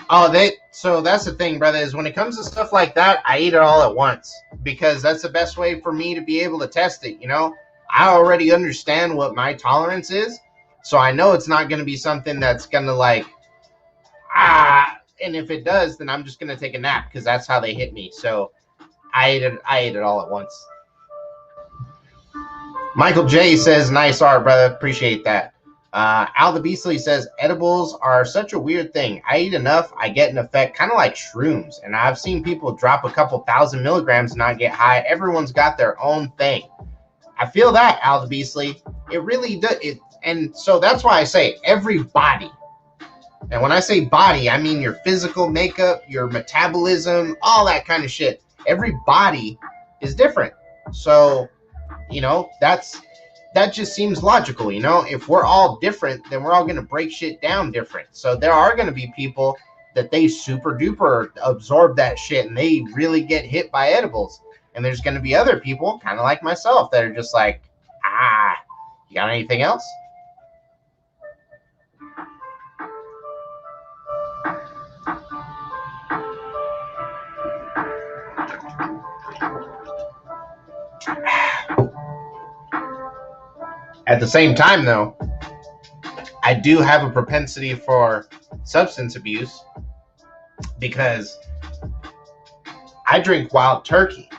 Oh, so that's the thing, brother, is when it comes to stuff like that, I eat it all at once because that's the best way for me to be able to test it, you know? I already understand what my tolerance is, so I know it's not going to be something that's going to like, and if it does, then I'm just going to take a nap because that's how they hit me. So I ate it all at once. Michael J says, nice art, brother. Appreciate that. Al the Beastly says, edibles are such a weird thing. I eat enough, I get an effect, kind of like shrooms. And I've seen people drop a couple 1,000 milligrams and not get high. Everyone's got their own thing. I feel that, Al the Beastly. It really does. And so that's why I say everybody. And when I say body, I mean your physical makeup, your metabolism, all that kind of shit. Every body is different. So, you know, that just seems logical, you know? If we're all different, then we're all going to break shit down different. So there are going to be people that they super duper absorb that shit and they really get hit by edibles. And there's going to be other people, kind of like myself, that are just like, you got anything else? At the same time, though, I do have a propensity for substance abuse because I drink wild turkey.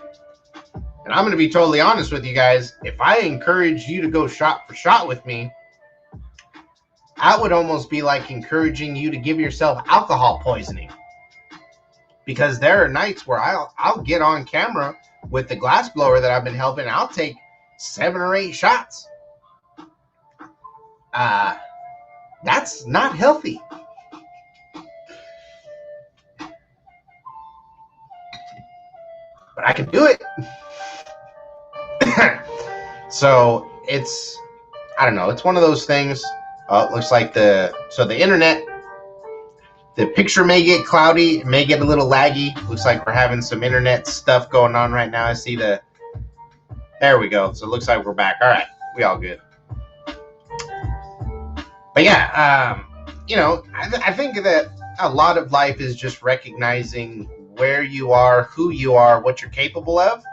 And I'm going to be totally honest with you guys. If I encourage you to go shot for shot with me, I would almost be like encouraging you to give yourself alcohol poisoning. Because there are nights where I'll get on camera with the glass blower that I've been helping. I'll take 7 or 8 shots. That's not healthy. But I can do it. So it's, I don't know, it's one of those things. It looks like the internet, the picture may get cloudy, it may get a little laggy. Looks like we're having some internet stuff going on right now. I see there we go. So it looks like we're back. All right, we all good. But yeah, you know, I think that a lot of life is just recognizing where you are, who you are, what you're capable of.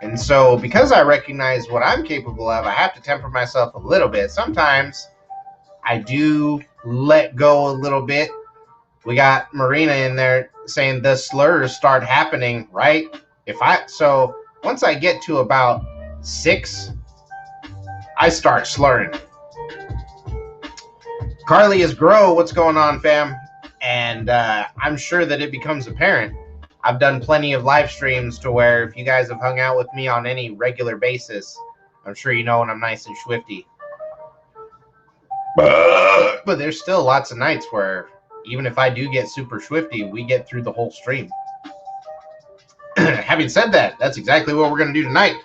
And so because I recognize what I'm capable of, I have to temper myself a little bit. Sometimes I do let go a little bit. We got Marina in there saying the slurs start happening, right? So once I get to about 6, I start slurring. Carly is Grow. What's going on, fam? And I'm sure that it becomes apparent. I've done plenty of live streams to where if you guys have hung out with me on any regular basis, I'm sure you know when I'm nice and swifty. But there's still lots of nights where even if I do get super swifty, we get through the whole stream. Having said that, that's exactly what we're going to do tonight.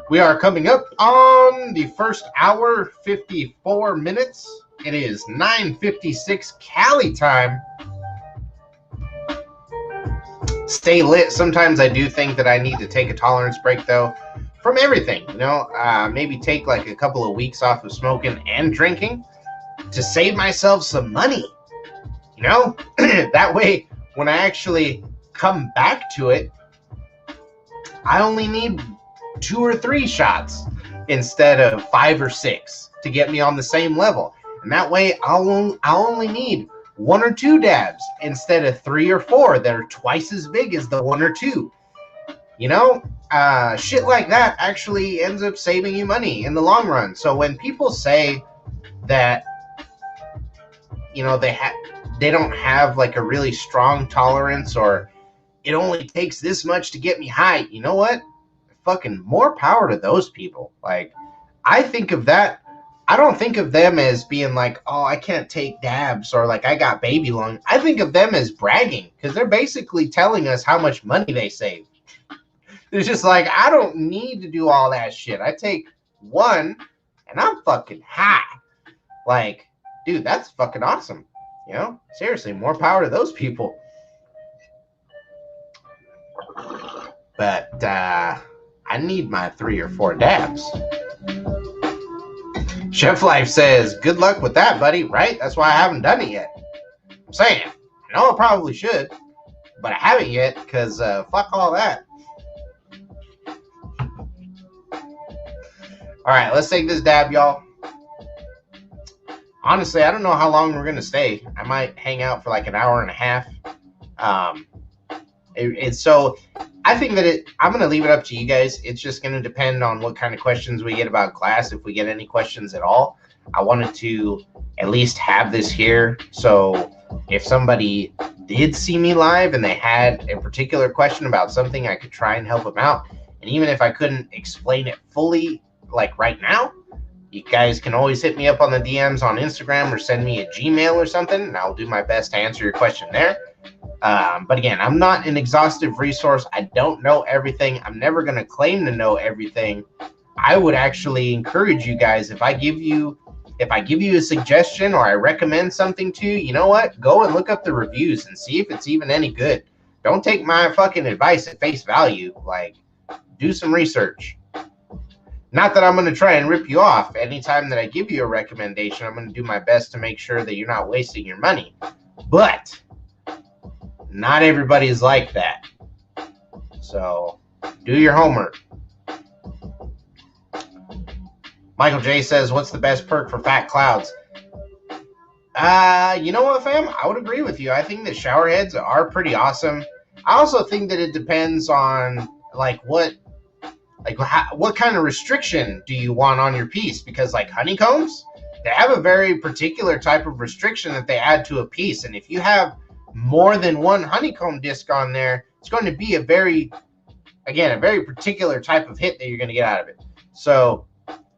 We are coming up on the first hour, 54 minutes. It is 9:56 Cali time. Stay lit. Sometimes I do think that I need to take a tolerance break, though, from everything. You know, maybe take like a couple of weeks off of smoking and drinking to save myself some money. You know, that way when I actually come back to it, I only need 2 or 3 shots instead of 5 or 6 to get me on the same level. And that way I'll only need 1 or 2 dabs instead of 3 or 4 that are twice as big as the 1 or 2. You know, shit like that actually ends up saving you money in the long run. So when people say that, you know, they don't have like a really strong tolerance or it only takes this much to get me high, you know what? Fucking more power to those people. Like, I think of that. I don't think of them as being like, oh, I can't take dabs or like I got baby lung. I think of them as bragging because they're basically telling us how much money they save. It's just like, I don't need to do all that shit. I take 1 and I'm fucking high. Like, dude, that's fucking awesome. You know, seriously, more power to those people. But I need my 3 or 4 dabs. Chef Life says, good luck with that, buddy, right? That's why I haven't done it yet. I'm saying, I know I probably should, but I haven't yet because fuck all that. All right, let's take this dab, y'all. Honestly, I don't know how long we're going to stay. I might hang out for like an hour and a half. So I think that I'm going to leave it up to you guys. It's just going to depend on what kind of questions we get about class. If we get any questions at all, I wanted to at least have this here. So if somebody did see me live and they had a particular question about something, I could try and help them out. And even if I couldn't explain it fully, like right now, you guys can always hit me up on the DMs on Instagram or send me a Gmail or something, and I'll do my best to answer your question there. But again, I'm not an exhaustive resource. I don't know everything. I'm never going to claim to know everything. I would actually encourage you guys, if I give you a suggestion or I recommend something to you, you know what? Go and look up the reviews and see if it's even any good. Don't take my fucking advice at face value. Like, do some research. Not that I'm going to try and rip you off. Anytime that I give you a recommendation, I'm going to do my best to make sure that you're not wasting your money. But not everybody is like that. So do your homework. Michael J says, what's the best perk for fat clouds? You know what, fam? I would agree with you. I think that shower heads are pretty awesome. I also think that it depends on what kind of restriction do you want on your piece? Because like honeycombs, they have a very particular type of restriction that they add to a piece. And if you have more than one honeycomb disc on there, it's going to be a very particular type of hit that you're going to get out of it. So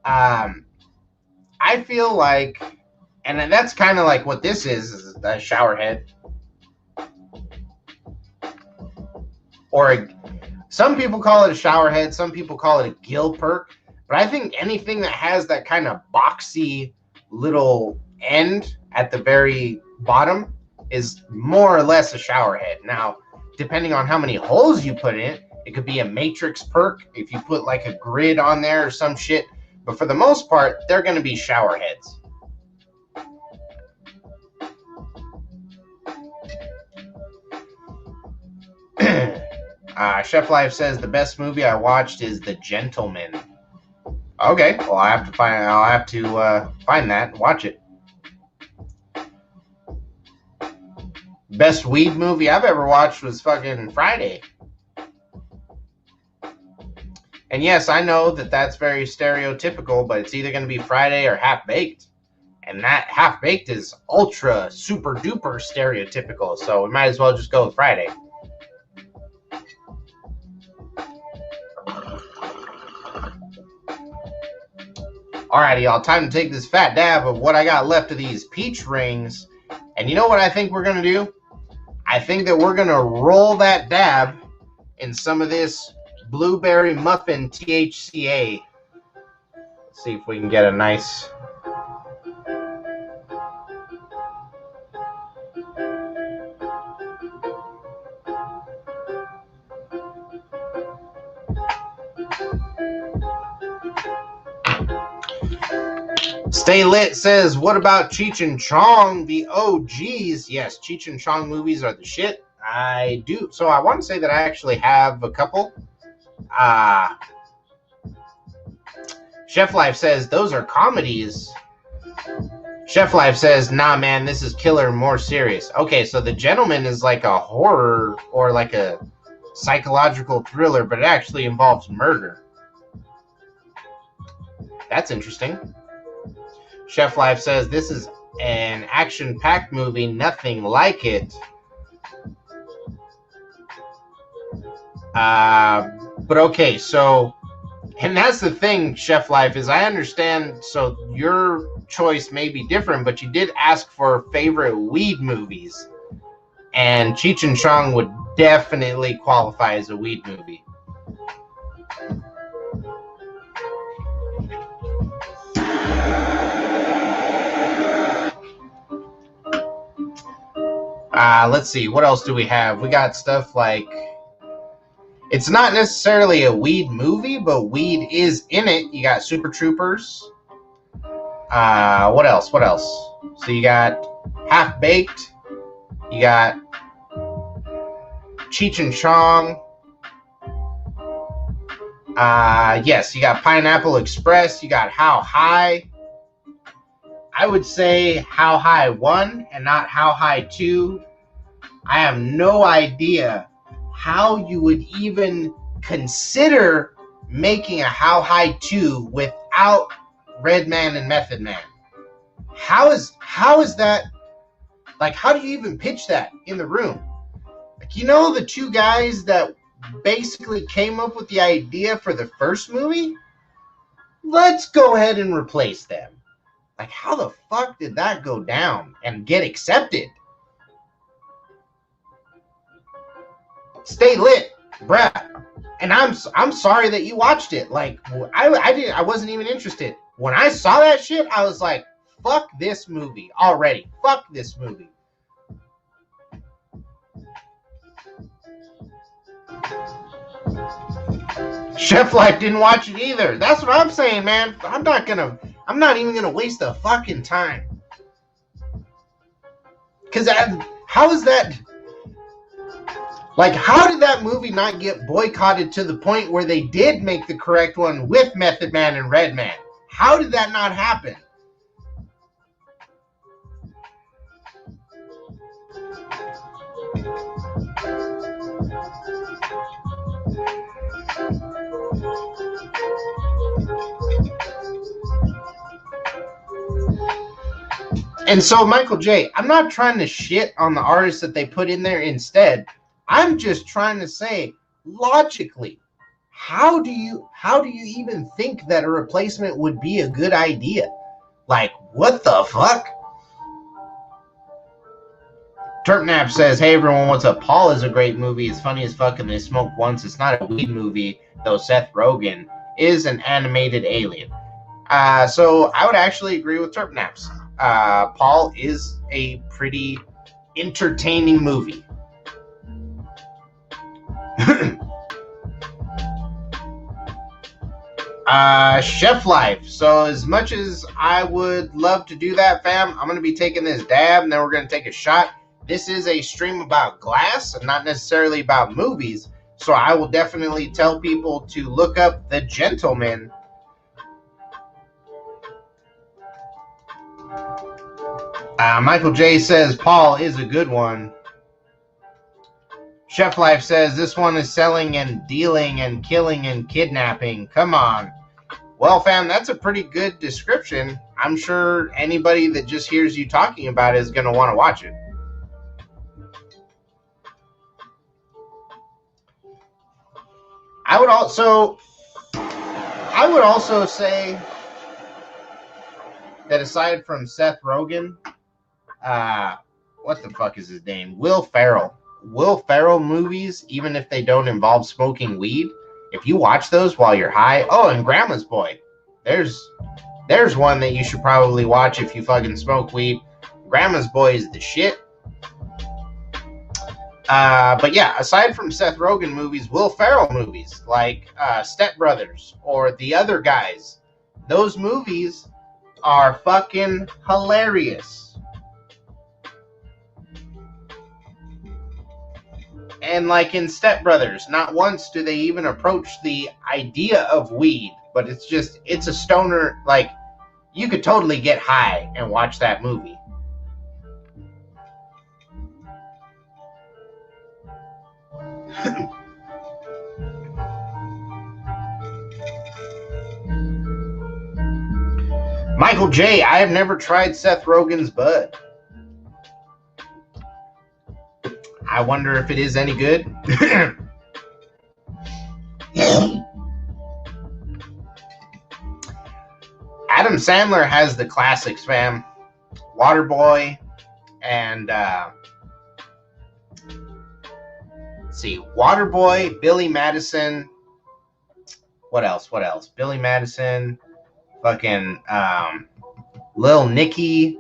I feel like, and that's kind of like what this is a shower head. Or some people call it a shower head, some people call it a gill perk. But I think anything that has that kind of boxy little end at the very bottom is more or less a shower head. Now, depending on how many holes you put in it, it could be a matrix perk if you put like a grid on there or some shit. But for the most part, they're going to be shower heads. Chef Life says the best movie I watched is The Gentleman. Okay, well I'll have to find that and watch it. Best weed movie I've ever watched was fucking Friday. And yes, I know that that's very stereotypical, but it's either going to be Friday or Half Baked. And that Half Baked is ultra super duper stereotypical, so we might as well just go with Friday. Alrighty, y'all, time to take this fat dab of what I got left of these peach rings. And you know what I think we're going to do? I think that we're going to roll that dab in some of this blueberry muffin THCA. Let's see if we can get a nice... Stay Lit says, what about Cheech and Chong, the OGs? Yes, Cheech and Chong movies are the shit. I do. So I want to say that I actually have a couple. Chef Life says, those are comedies. Chef Life says, nah, man, this is killer, more serious. Okay, so The Gentleman is like a horror or like a psychological thriller, but it actually involves murder. That's interesting. Chef Life says, this is an action-packed movie, nothing like it. But okay, so, and that's the thing, Chef Life, is I understand, so your choice may be different, but you did ask for favorite weed movies. And Cheech and Chong would definitely qualify as a weed movie. Let's see. What else do we have? We got stuff like... It's not necessarily a weed movie, but weed is in it. You got Super Troopers. What else? What else? So you got Half Baked. You got Cheech and Chong. Yes, you got Pineapple Express. You got How High. I would say How High 1 and not How High 2. I have no idea how you would even consider making a How High 2 without Redman and Method Man. How is that? Like, how do you even pitch that in the room? Like, you know, the two guys that basically came up with the idea for the first movie? Let's go ahead and replace them. Like, how the fuck did that go down and get accepted? Stay lit, bruh. And I'm sorry that you watched it. Like, I wasn't even interested. When I saw that shit, I was like, fuck this movie already. Fuck this movie. Chef Life didn't watch it either. That's what I'm saying, man. I'm not even gonna waste the fucking time. Cause how is that? Like, how did that movie not get boycotted to the point where they did make the correct one with Method Man and Redman? How did that not happen? And so, Michael J., I'm not trying to shit on the artists that they put in there instead. I'm just trying to say, logically, how do you even think that a replacement would be a good idea? Like, what the fuck? Turpnap says, hey everyone, what's up? Paul is a great movie. It's funny as fuck and they smoke once. It's not a weed movie, though Seth Rogen is an animated alien. So I would actually agree with Turpnaps. Paul is a pretty entertaining movie. Chef Life. So as much as I would love to do that, fam, I'm going to be taking this dab and then we're going to take a shot. This is a stream about glass and not necessarily about movies. So I will definitely tell people to look up The Gentleman. Michael J says Paul is a good one. Chef Life says this one is selling and dealing and killing and kidnapping. Come on. Well, fam, that's a pretty good description. I'm sure anybody that just hears you talking about it is going to want to watch it. I would also say that aside from Seth Rogen, what the fuck is his name? Will Ferrell movies, even if they don't involve smoking weed, if you watch those while you're high, oh, and Grandma's Boy, there's one that you should probably watch if you fucking smoke weed. Grandma's Boy is the shit. But yeah, aside from Seth Rogen movies, Will Ferrell movies like Step Brothers or The Other Guys, those movies are fucking hilarious. And like in Step Brothers, not once do they even approach the idea of weed, but it's a stoner, like, you could totally get high and watch that movie. Michael J., I have never tried Seth Rogen's bud. I wonder if it is any good. Adam Sandler has the classics, fam. Waterboy and let's see, Waterboy, Billy Madison. What else? Billy Madison, fucking Lil Nicky,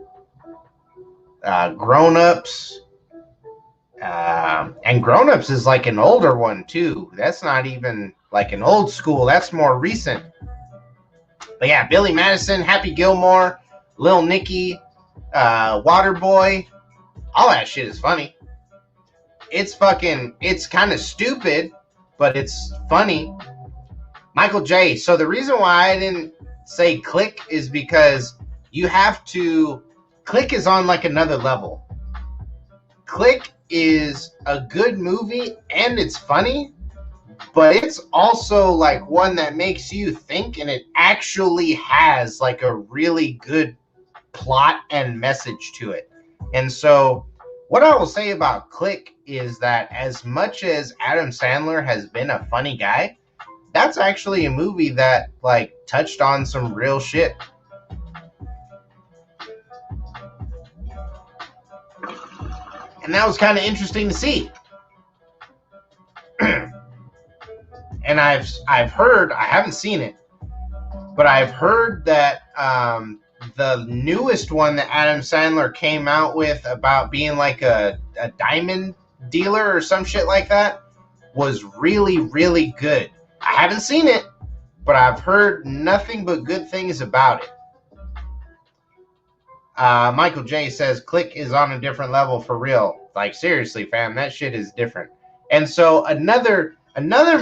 Grown Ups. And Grown Ups is like an older one too. That's not even like an old school. That's more recent. But yeah, Billy Madison, Happy Gilmore, Lil Nicky, Waterboy, all that shit is funny. It's kind of stupid, but it's funny. Michael J. So the reason why I didn't say Click is because you have to. Click is on like another level. Click is a good movie and it's funny, but it's also like one that makes you think, and it actually has like a really good plot and message to it. And so what I will say about Click is that as much as Adam Sandler has been a funny guy, that's actually a movie that like touched on some real shit. And that was kind of interesting to see. And I've heard, I haven't seen it, but I've heard that the newest one that Adam Sandler came out with about being like a diamond dealer or some shit like that was really, really good. I haven't seen it, but I've heard nothing but good things about it. Michael J says Click is on a different level for real. Like seriously, fam, that shit is different. And so another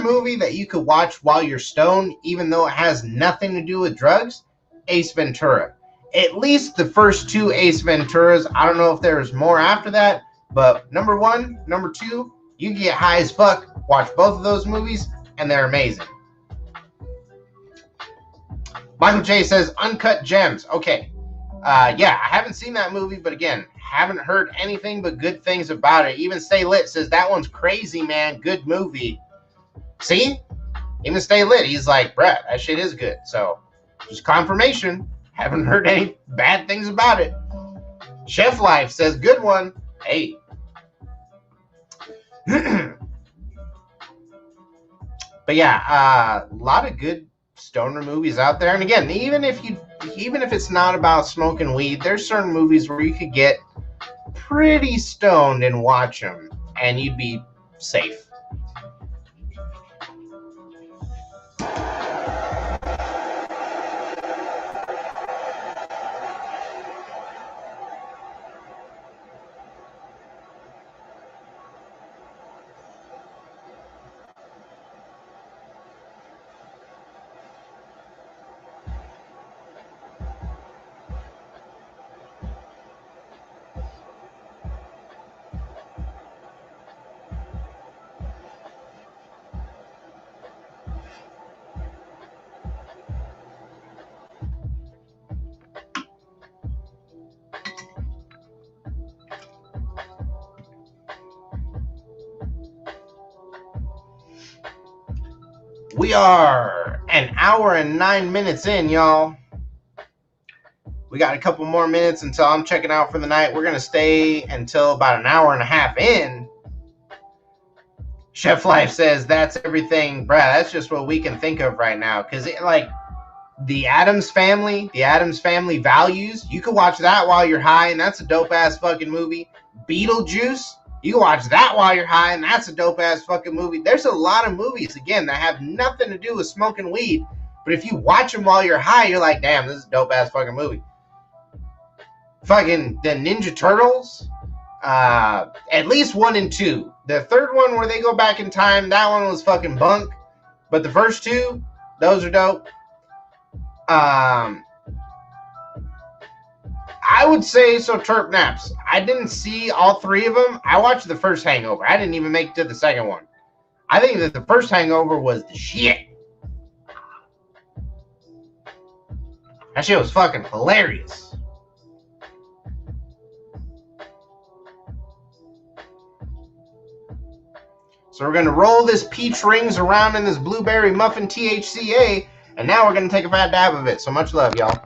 movie that you could watch while you're stoned, even though it has nothing to do with drugs, Ace Ventura. At least the first two Ace Venturas. I don't know if there's more after that, but number one, number two, you get high as fuck. Watch both of those movies, and they're amazing. Michael J says Uncut Gems. Okay. Yeah, I haven't seen that movie, but again, haven't heard anything but good things about it. Even Stay Lit says that one's crazy, man. Good movie. See? Even Stay Lit, he's like, bruh, that shit is good. So, just confirmation. Haven't heard any bad things about it. Chef Life says, good one. Hey. But yeah, a lot of good stoner movies out there. And again, even if it's not about smoking weed, there's certain movies where you could get pretty stoned and watch them, and you'd be safe. We are an hour and 9 minutes in, y'all. We got a couple more minutes until I'm checking out for the night. We're going to stay until about an hour and a half in. Chef Life says that's everything, bruh. That's just what we can think of right now. Because, like, the Addams Family Values, you can watch that while you're high, and that's a dope-ass fucking movie. Beetlejuice, you can watch that while you're high, and that's a dope-ass fucking movie. There's a lot of movies, again, that have nothing to do with smoking weed, but if you watch them while you're high, you're like, damn, this is a dope-ass fucking movie. Fucking the Ninja Turtles, at least 1 and 2. The third one where they go back in time, that one was fucking bunk, but the first two, those are dope. I would say so. Terp Naps. I didn't see all 3 of them. I watched the first Hangover. I didn't even make it to the second one. I think that the first Hangover was the shit. That shit was fucking hilarious. So we're going to roll this peach rings around in this blueberry muffin THCA, and now we're going to take a fat dab of it. So much love, y'all.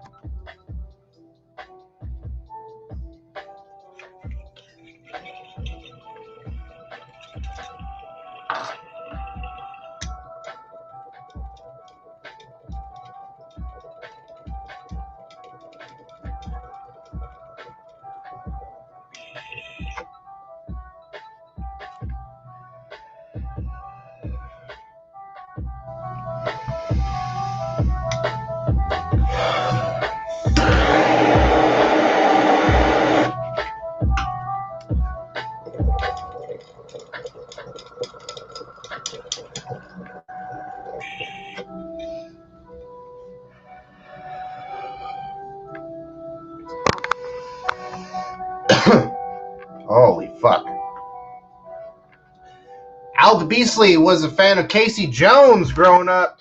Beasley was a fan of Casey Jones growing up.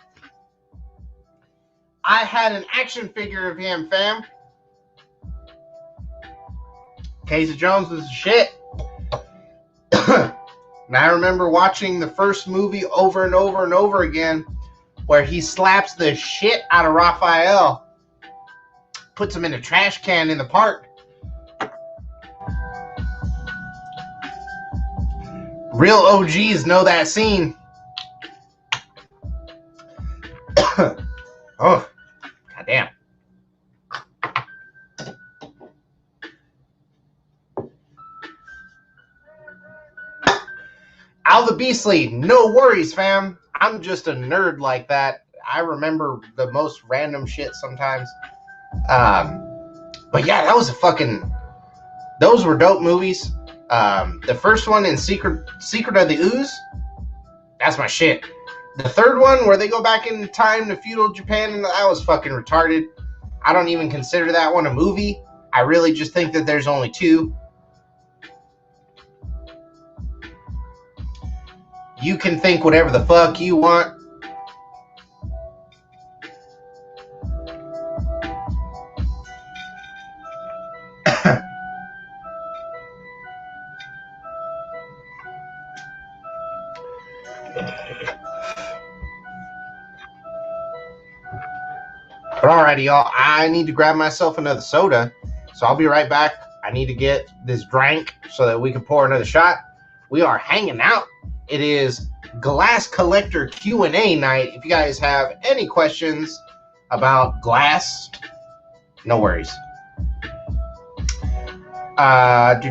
I had an action figure of him, fam. Casey Jones was the shit. And I remember watching the first movie over and over and over again where he slaps the shit out of Raphael, puts him in a trash can in the park. Real OGs know that scene. Oh, goddamn. Al the Beastly, no worries, fam. I'm just a nerd like that. I remember the most random shit sometimes. But yeah, that was those were dope movies. The first one in Secret of the Ooze, that's my shit. The third one where they go back in time to feudal Japan, that was fucking retarded. I don't even consider that one a movie. I really just think that there's only two. You can think whatever the fuck you want. But alrighty, y'all. I need to grab myself another soda, so I'll be right back. I need to get this drank so that we can pour another shot. We are hanging out. It is Glass Collector Q&A night. If you guys have any questions about glass, no worries. Al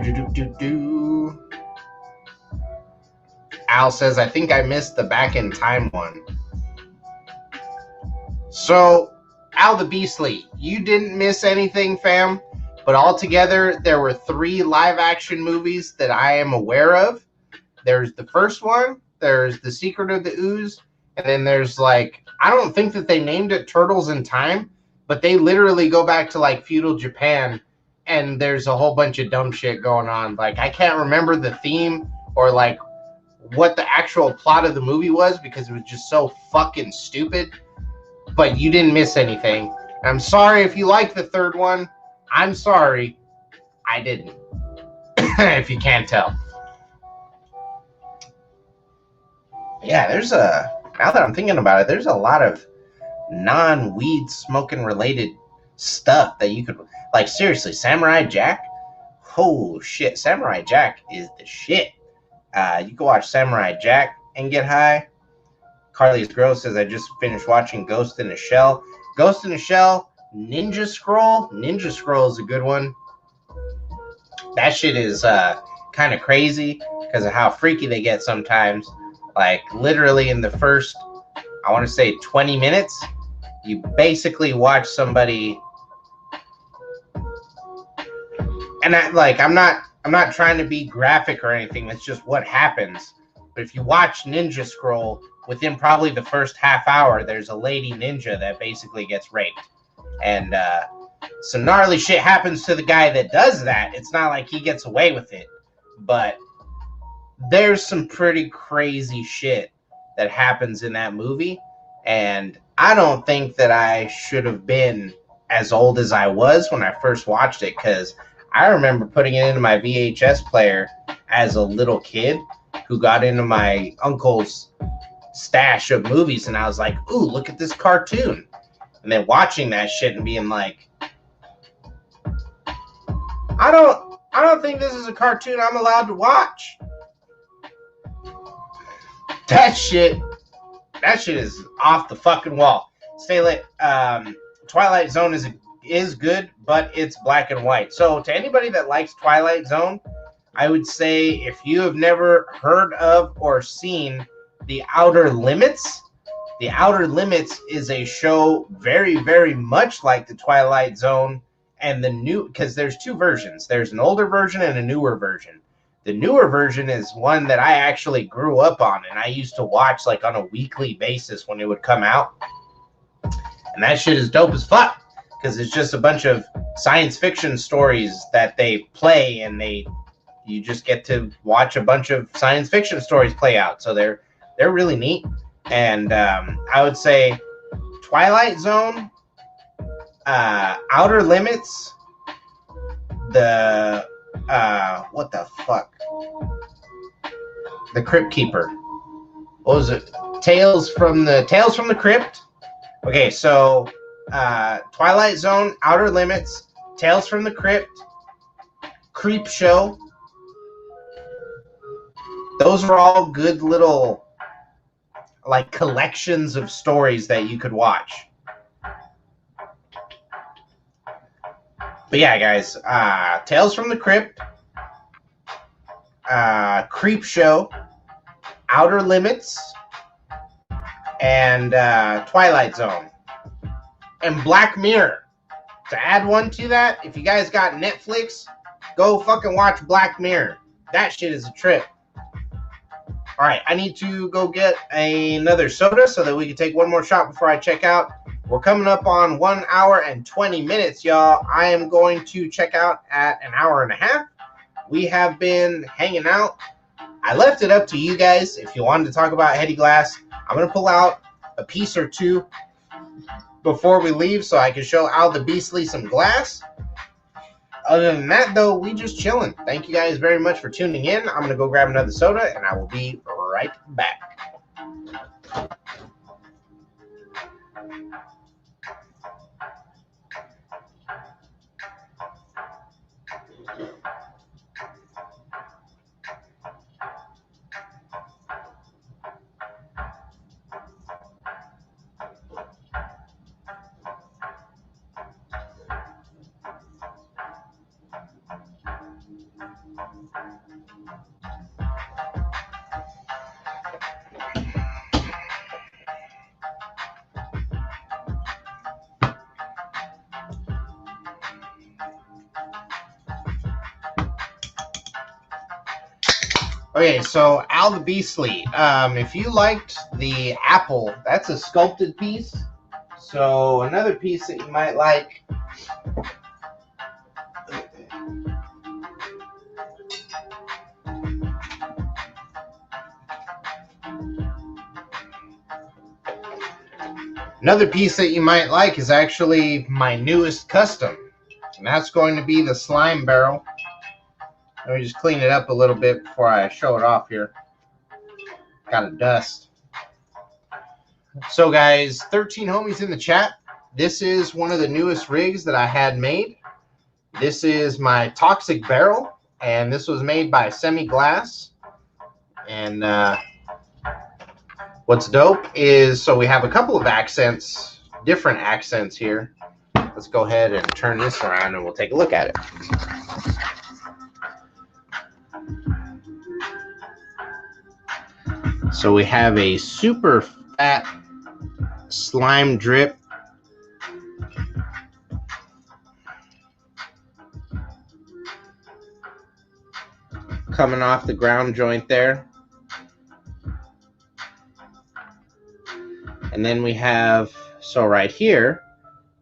says, I think I missed the Back in Time one. So, Al the Beastly, you didn't miss anything, fam. But altogether, there were 3 live-action movies that I am aware of. There's the first one, there's The Secret of the Ooze, and then there's I don't think that they named it Turtles in Time, but they literally go back to feudal Japan, and there's a whole bunch of dumb shit going on. I can't remember the theme or what the actual plot of the movie was because it was just so fucking stupid. But you didn't miss anything. I'm sorry if you like the third one. I'm sorry. I didn't. If you can't tell. Yeah, now that I'm thinking about it, there's a lot of non-weed smoking related stuff that you could, seriously, Samurai Jack? Oh shit, Samurai Jack is the shit. You can watch Samurai Jack and get high. Carly's Gross says, I just finished watching Ghost in a Shell. Ghost in a Shell, Ninja Scroll. Ninja Scroll is a good one. That shit is kind of crazy because of how freaky they get sometimes. Literally in the first, I want to say 20 minutes, you basically watch somebody. And I'm not trying to be graphic or anything. That's just what happens. But if you watch Ninja Scroll, within probably the first half hour, there's a lady ninja that basically gets raped. And some gnarly shit happens to the guy that does that. It's not like he gets away with it. But there's some pretty crazy shit that happens in that movie. And I don't think that I should have been as old as I was when I first watched it, because I remember putting it into my VHS player as a little kid who got into my uncle's stash of movies, and I was like, ooh, look at this cartoon. And then watching that shit and being like, I don't think this is a cartoon I'm allowed to watch. That shit is off the fucking wall. Stay lit. Twilight Zone is good, but it's black and white. So to anybody that likes Twilight Zone, I would say if you have never heard of or seen The Outer Limits, The Outer Limits is a show very, very much like The Twilight Zone, and because there's 2 versions. There's an older version and a newer version. The newer version is one that I actually grew up on, and I used to watch on a weekly basis when it would come out. And that shit is dope as fuck, because it's just a bunch of science fiction stories that they play, and you just get to watch a bunch of science fiction stories play out. So they're They're really neat. And I would say Twilight Zone, Outer Limits, the what the fuck? The Crypt Keeper. What was it? Tales from the Crypt. Okay, so Twilight Zone, Outer Limits, Tales from the Crypt, Creep Show. Those are all good little like collections of stories that you could watch. But yeah, guys, Tales from the Crypt, Creep Show, Outer Limits, and Twilight Zone, and Black Mirror. To add one to that, if you guys got Netflix, go fucking watch Black Mirror. That shit is a trip. All right, I need to go get another soda so that we can take one more shot before I check out. We're coming up on 1 hour and 20 minutes, y'all. I am going to check out at an hour and a half. We have been hanging out. I left it up to you guys if you wanted to talk about Heady Glass. I'm going to pull out a piece or two before we leave so I can show Al the Beastly some glass. Other than that, though, we just chilling. Thank you guys very much for tuning in. I'm going to go grab another soda, and I will be right back. Okay, so Al the Beastly. If you liked the apple, that's a sculpted piece. So another piece that you might like. Another piece that you might like is actually my newest custom, and that's going to be the slime barrel. Let me just clean it up a little bit before I show it off here. Got a dust. So guys, 13 homies in the chat. This is one of the newest rigs that I had made. This is my toxic barrel, and this was made by Semi Glass. And what's dope is, so we have a couple of accents, different accents here. Let's go ahead and turn this around and we'll take a look at it. So we have a super fat slime drip. Coming off the ground joint there. And then we have, so right here,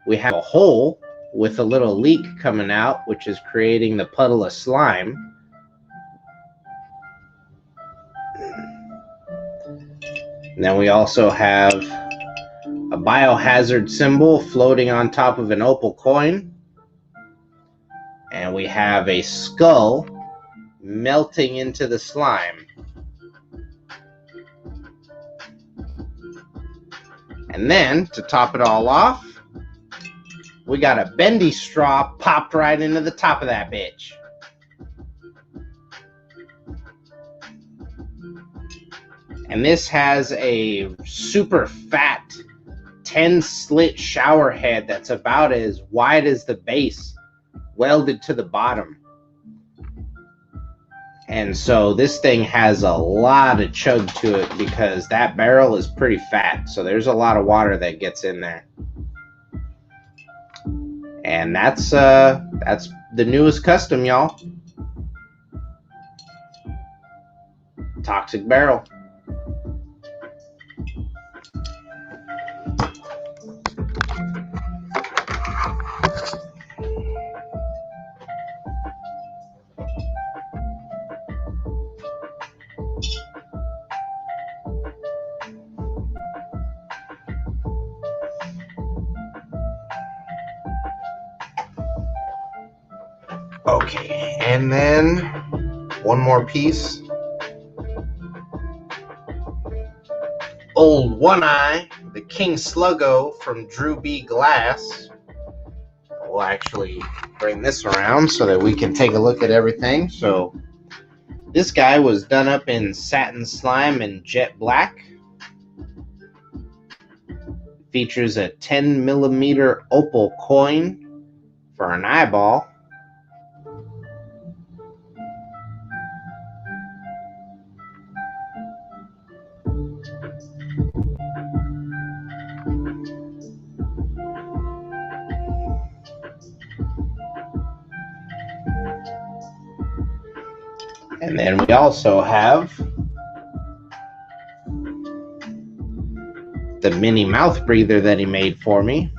we have a hole with a little leak coming out, which is creating the puddle of slime. And then we also have a biohazard symbol floating on top of an opal coin. And we have a skull melting into the slime. And then, to top it all off, we got a bendy straw popped right into the top of that bitch. And this has a super fat 10 slit shower head that's about as wide as the base, welded to the bottom. And so this thing has a lot of chug to it because that barrel is pretty fat. So there's a lot of water that gets in there. And that's the newest custom, y'all. Toxic barrel. Okay, and then one more piece. Old One Eye, the King Sluggo from Drew B. Glass. We'll actually bring this around so that we can take a look at everything. So this guy was done up in satin slime and jet black. Features a 10 millimeter opal coin for an eyeball. And then we also have the mini mouth breather that he made for me.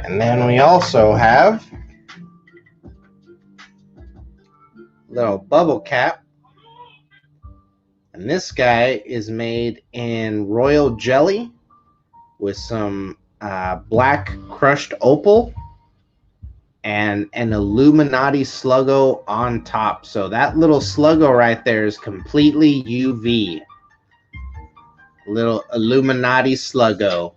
And then we also have a little bubble cap. And this guy is made in royal jelly with some black crushed opal and an Illuminati Sluggo on top. So that little Sluggo right there is completely UV. Little Illuminati Sluggo.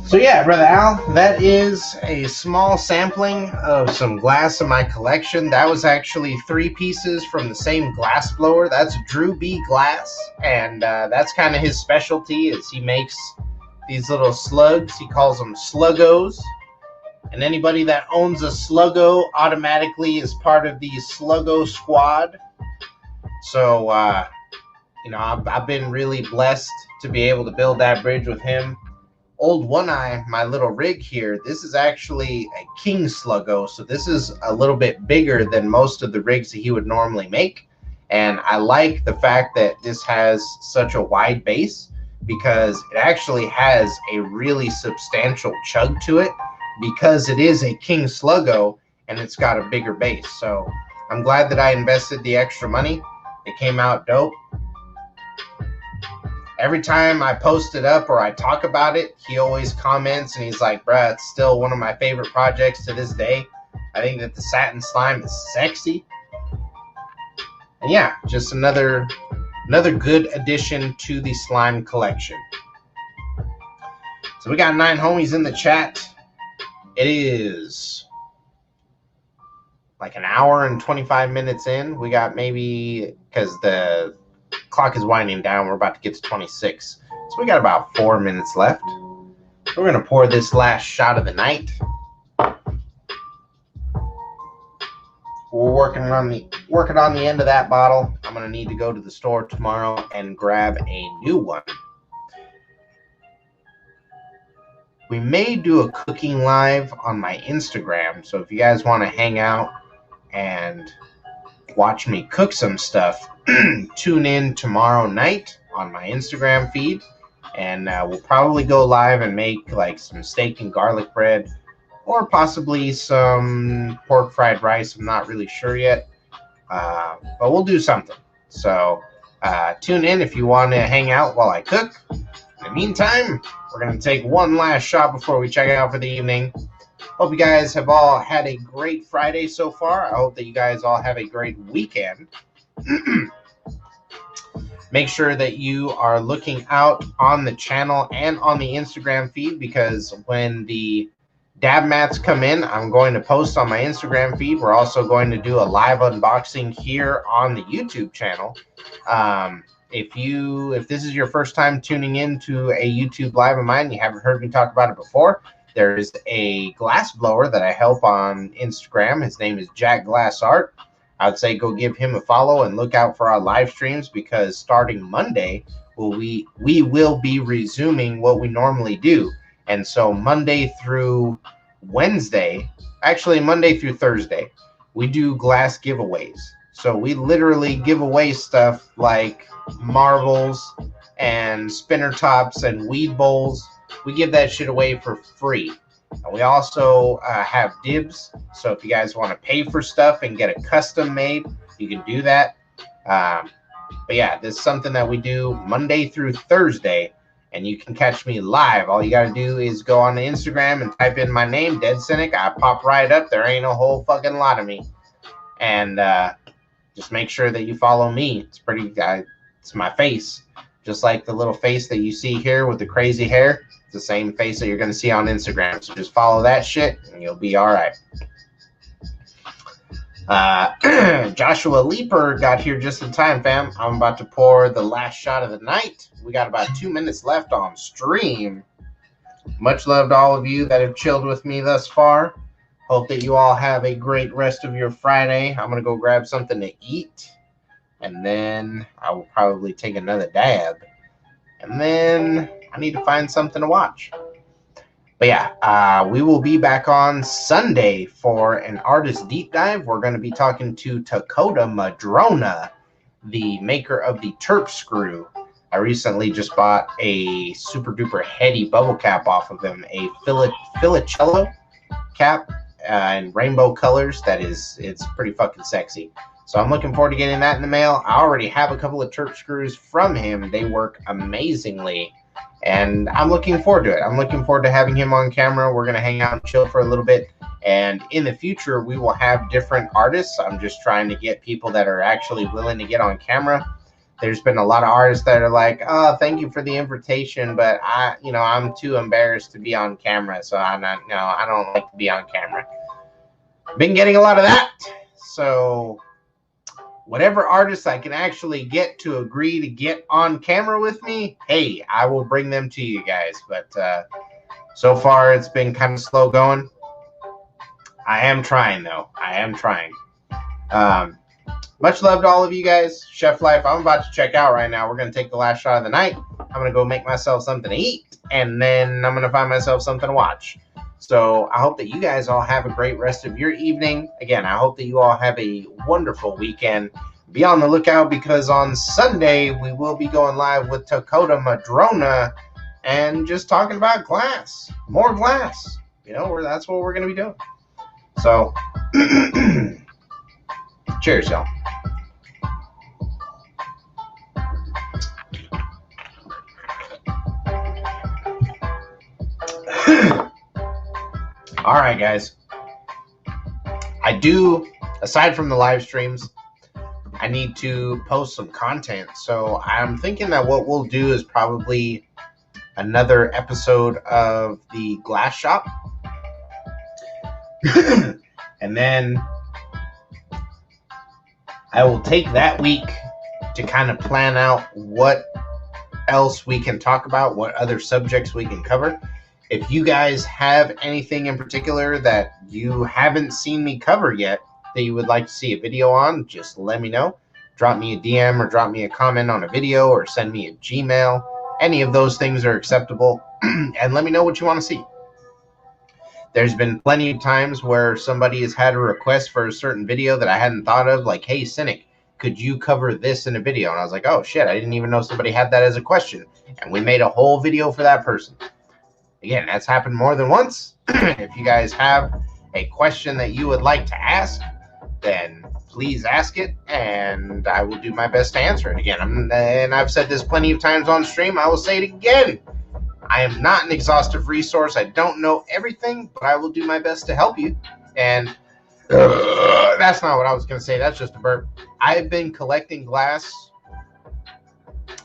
So yeah, Brother Al, that is a small sampling of some glass in my collection. That was actually 3 pieces from the same glass blower. That's Drew B. Glass, and that's kind of his specialty is he makes these little slugs. He calls them sluggos. And anybody that owns a sluggo automatically is part of the sluggo squad. So, you know, I've been really blessed to be able to build that bridge with him. Old One Eye, my little rig here, this is actually a King Sluggo, so this is a little bit bigger than most of the rigs that he would normally make. And I like the fact that this has such a wide base because it actually has a really substantial chug to it because it is a King Sluggo and it's got a bigger base. So I'm glad that I invested the extra money. It came out dope. Every time I post it up or I talk about it, he always comments and he's like, bruh, it's still one of my favorite projects to this day. I think that the satin slime is sexy. And yeah, just another good addition to the slime collection. So we got 9 homies in the chat. It is like an hour and 25 minutes in. We got maybe, because the clock is winding down, we're about to get to 26. So we got about 4 minutes left. We're going to pour this last shot of the night. We're working on the end of that bottle. I'm going to need to go to the store tomorrow and grab a new one. We may do a cooking live on my Instagram, so if you guys want to hang out and watch me cook some stuff, tune in tomorrow night on my Instagram feed, and we'll probably go live and make like some steak and garlic bread or possibly some pork fried rice. I'm not really sure yet, but we'll do something. So tune in if you want to hang out while I cook. In the meantime, we're going to take one last shot before we check out for the evening. Hope you guys have all had a great Friday so far. I hope that you guys all have a great weekend. Make sure that you are looking out on the channel and on the Instagram feed, because when the dab mats come in, I'm going to post on my Instagram feed. We're also going to do a live unboxing here on the YouTube channel. If this is your first time tuning in to a YouTube live of mine, you haven't heard me talk about it before, there's a glass blower that I help on Instagram. His name is Jack Glass Art. I would say go give him a follow and look out for our live streams, because starting Monday, we will be resuming what we normally do. And so Monday through Wednesday, actually Monday through Thursday, we do glass giveaways. So we literally give away stuff like marbles and spinner tops and weed bowls. We give that shit away for free. And we also have dibs. So if you guys want to pay for stuff and get a custom made, you can do that. But yeah, this is something that we do Monday through Thursday, and you can catch me live. All you got to do is go on the Instagram and type in my name, Dead Cynic. I pop right up. There ain't a whole fucking lot of me. And just make sure that you follow me. It's pretty, it's my face. Just like the little face that you see here with the crazy hair. It's the same face that you're going to see on Instagram. So just follow that shit and you'll be all right. Joshua Leaper got here just in time, fam. I'm about to pour the last shot of the night. We got about 2 minutes left on stream. Much love to all of you that have chilled with me thus far. Hope that you all have a great rest of your Friday. I'm going to go grab something to eat, and then I will probably take another dab. And then I need to find something to watch. But yeah, we will be back on Sunday for an artist deep dive. We're going to be talking to Dakota Madrona, the maker of the Terp Screw. I recently just bought a super duper heady bubble cap off of him, a Filicello cap in rainbow colors. It's pretty fucking sexy. So I'm looking forward to getting that in the mail. I already have a couple of Terp screws from him. They work amazingly, and I'm looking forward to it. I'm looking forward to having him on camera. We're going to hang out and chill for a little bit, and in the future, we will have different artists. I'm just trying to get people that are actually willing to get on camera. There's been a lot of artists that are like, oh, thank you for the invitation, but I'm too embarrassed to be on camera, so I don't like to be on camera. Been getting a lot of that, so whatever artists I can actually get to agree to get on camera with me, hey, I will bring them to you guys. But so far, it's been kind of slow going. I am trying, though. I am trying. Much love to all of you guys. Chef Life, I'm about to check out right now. We're going to take the last shot of the night. I'm going to go make myself something to eat, and then I'm going to find myself something to watch. So I hope that you guys all have a great rest of your evening. Again, I hope that you all have a wonderful weekend. Be on the lookout, because on Sunday we will be going live with Dakota Madrona and just talking about glass. More glass. That's what we're going to be doing. So, cheers, y'all. All right, guys. I do, aside from the live streams, I need to post some content. So I'm thinking that what we'll do is probably another episode of the Glass Shop. And then I will take that week to kind of plan out what else we can talk about, what other subjects we can cover. If you guys have anything in particular that you haven't seen me cover yet that you would like to see a video on, just let me know. Drop me a DM or drop me a comment on a video or send me a Gmail. Any of those things are acceptable. And let me know what you want to see. There's been plenty of times where somebody has had a request for a certain video that I hadn't thought of, like, hey, Cynic, could you cover this in a video? And I was like, oh, shit, I didn't even know somebody had that as a question. And we made a whole video for that person. Again, that's happened more than once. If you guys have a question that you would like to ask, then please ask it, and I will do my best to answer it again. And I've said this plenty of times on stream. I will say it again. I am not an exhaustive resource. I don't know everything, but I will do my best to help you. And that's not what I was going to say. That's just a burp. I've been collecting glass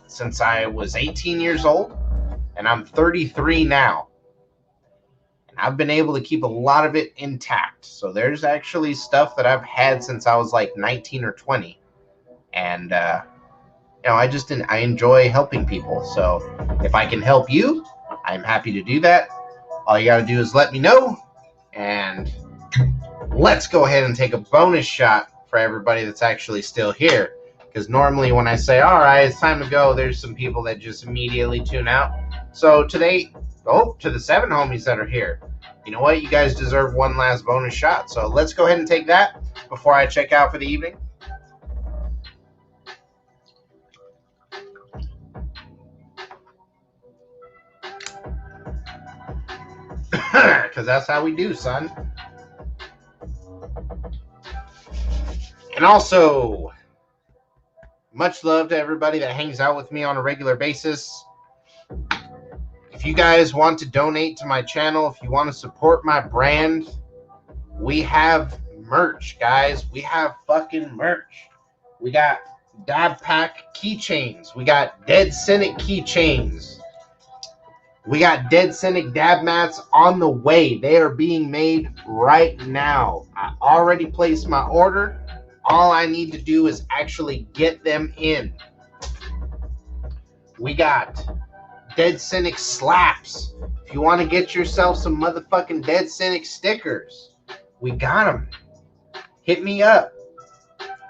since I was 18 years old, and I'm 33 now. And I've been able to keep a lot of it intact. So there's actually stuff that I've had since I was like 19 or 20. And, I enjoy helping people. So if I can help you, I'm happy to do that. All you got to do is let me know. And let's go ahead and take a bonus shot for everybody that's actually still here. Because normally when I say, all right, it's time to go, there's some people that just immediately tune out. So today, to the 7 homies that are here, you know what? You guys deserve one last bonus shot. So let's go ahead and take that before I check out for the evening. Because that's how we do, son. And also, much love to everybody that hangs out with me on a regular basis. If you guys want to donate to my channel, if you want to support my brand, we have merch, guys. We have fucking merch. We got Dab Pack keychains. We got Dead Cynic keychains. We got Dead Cynic dab mats on the way. They are being made right now. I already placed my order. All I need to do is actually get them in. We got Dead Cynic slaps. If you want to get yourself some motherfucking Dead Cynic stickers, we got them. Hit me up.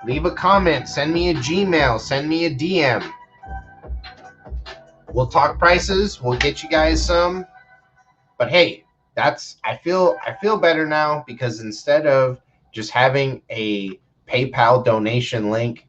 Leave a comment. Send me a Gmail. Send me a DM. We'll talk prices. We'll get you guys some. But hey, I feel better now, because instead of just having a PayPal donation link,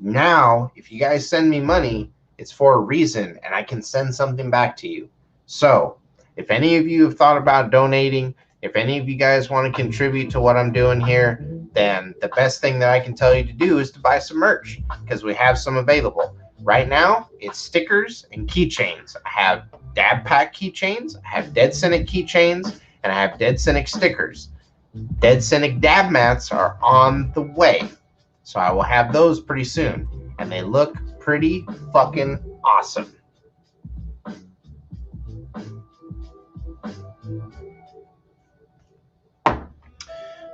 now if you guys send me money, it's for a reason, and I can send something back to you. So if any of you have thought about donating, if any of you guys want to contribute to what I'm doing here, then the best thing that I can tell you to do is to buy some merch, because we have some available. Right now, it's stickers and keychains. I have Dab Pack keychains, I have Dead Cynic keychains, and I have Dead Cynic stickers. Dead Cynic dab mats are on the way, so I will have those pretty soon, and they look pretty fucking awesome.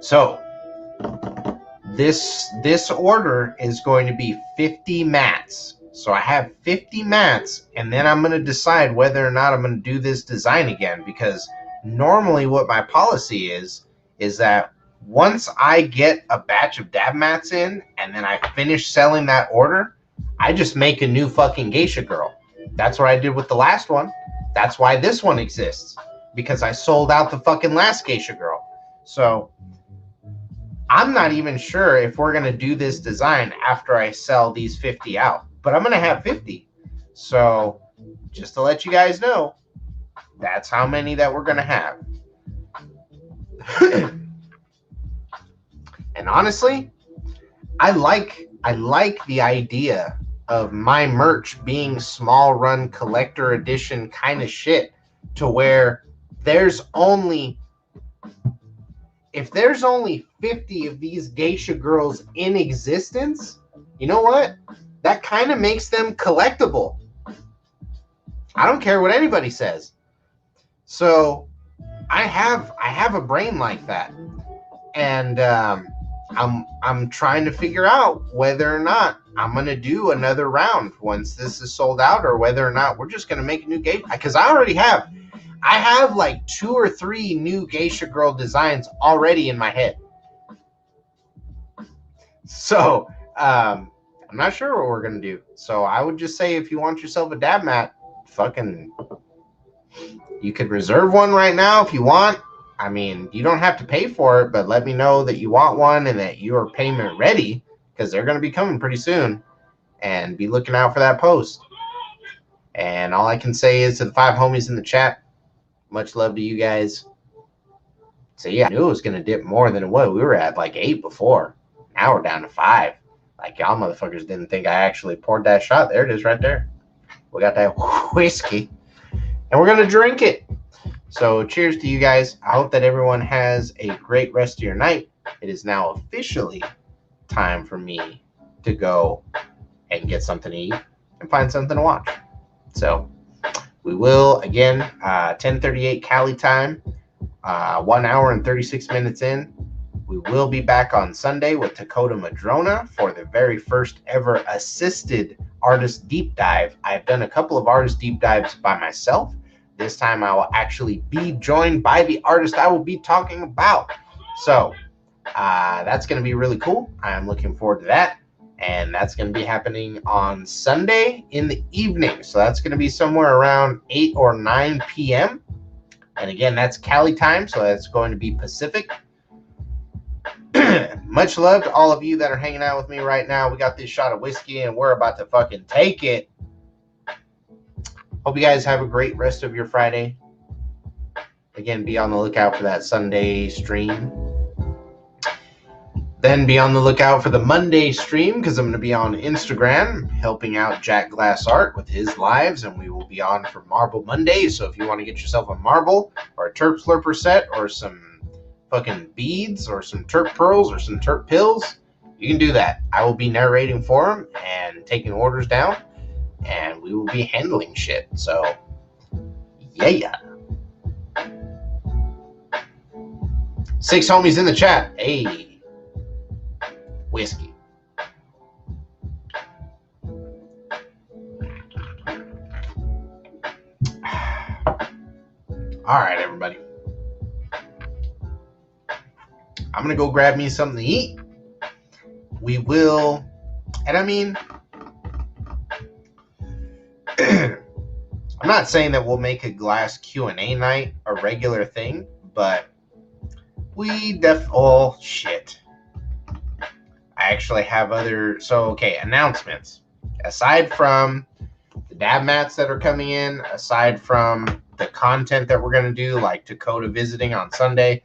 So this order is going to be 50 mats. So I have 50 mats, and then I'm going to decide whether or not I'm going to do this design again, because normally what my policy is that once I get a batch of dab mats in and then I finish selling that order, I just make a new fucking geisha girl. That's what I did with the last one. That's why this one exists, because I sold out the fucking last geisha girl. So I'm not even sure if we're going to do this design after I sell these 50 out, but I'm going to have 50. So just to let you guys know, that's how many that we're going to have. And honestly, I like the idea of my merch being small run collector edition kind of shit, to where if there's only 50 of these geisha girls in existence, you know what? That kind of makes them collectible. I don't care what anybody says. So I have a brain like that, and I'm trying to figure out whether or not I'm gonna do another round once this is sold out, or whether or not we're just gonna make a new geisha. Because I have like 2 or 3 new geisha girl designs already in my head. So I'm not sure what we're gonna do. So I would just say, if you want yourself a dab mat, you could reserve one right now if you want. I mean, you don't have to pay for it, but let me know that you want one and that you are payment ready, because they're going to be coming pretty soon, and be looking out for that post. And all I can say is, to the 5 homies in the chat, much love to you guys. So yeah, I knew it was going to dip more than it was. We were at like 8 before. Now we're down to 5. Like, y'all motherfuckers didn't think I actually poured that shot. There it is right there. We got that whiskey. And we're going to drink it. So cheers to you guys. I hope that everyone has a great rest of your night. It is now officially time for me to go and get something to eat and find something to watch. So we will, again, 10:38 Cali time, 1 hour and 36 minutes in. We will be back on Sunday with Dakota Madrona for the very first ever assisted artist deep dive. I've done a couple of artist deep dives by myself. This time I will actually be joined by the artist I will be talking about. So that's going to be really cool. I'm looking forward to that. And that's going to be happening on Sunday in the evening. So that's going to be somewhere around 8 or 9 p.m. And again, that's Cali time. So that's going to be Pacific. Much love to all of you that are hanging out with me right now. We got this shot of whiskey and we're about to fucking take it. Hope you guys have a great rest of your Friday. Again, be on the lookout for that Sunday stream. Then be on the lookout for the Monday stream because I'm going to be on Instagram helping out Jack Glass Art with his lives, and we will be on for Marble Monday. So if you want to get yourself a marble or a Terp Slurper set or some fucking beads or some Terp Pearls or some Terp Pills, you can do that. I will be narrating for them and taking orders down, and we will be handling shit. So, yeah. 6 homies in the chat. Hey. Whiskey. All right, everybody. I'm going to go grab me something to eat. We will, and I mean, I'm not saying that we'll make a glass Q&A night a regular thing, but we oh, shit. I actually have announcements. Aside from the dab mats that are coming in, aside from the content that we're going to do, like Dakota visiting on Sunday,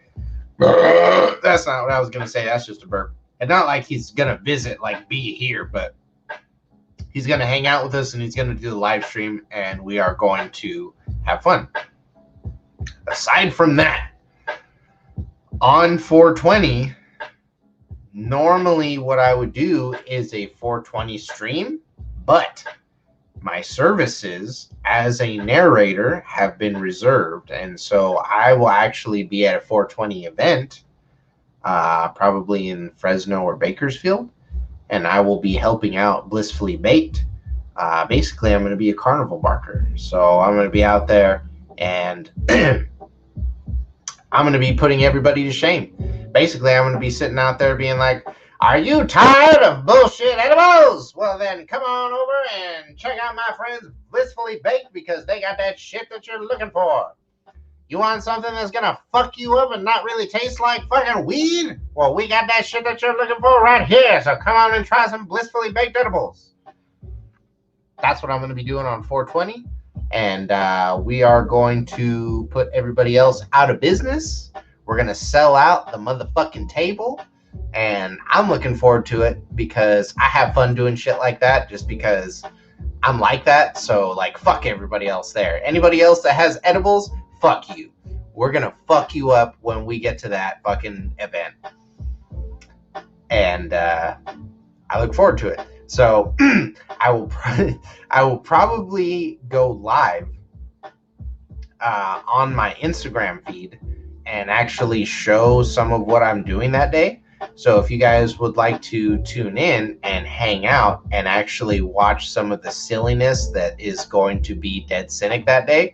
that's not what I was going to say. That's just a burp. And not like he's going to visit, like be here, but he's going to hang out with us and he's going to do the live stream and we are going to have fun. Aside from that, on 420, normally what I would do is a 420 stream, but my services as a narrator have been reserved. And so I will actually be at a 420 event, probably in Fresno or Bakersfield, and I will be helping out Blissfully Baked. Basically, I'm going to be a carnival barker. So I'm going to be out there and I'm going to be putting everybody to shame. Basically, I'm going to be sitting out there being like, are you tired of bullshit edibles? Well, then come on over and check out my friends Blissfully Baked because they got that shit that you're looking for. You want something that's going to fuck you up and not really taste like fucking weed? Well, we got that shit that you're looking for right here. So come on and try some Blissfully Baked edibles. That's what I'm going to be doing on 420. And we are going to put everybody else out of business. We're going to sell out the motherfucking table. And I'm looking forward to it because I have fun doing shit like that just because I'm like that. So, like, fuck everybody else there. Anybody else that has edibles, fuck you. We're going to fuck you up when we get to that fucking event. And I look forward to it. So I will probably go live on my Instagram feed and actually show some of what I'm doing that day. So if you guys would like to tune in and hang out and actually watch some of the silliness that is going to be Dead Cynic that day,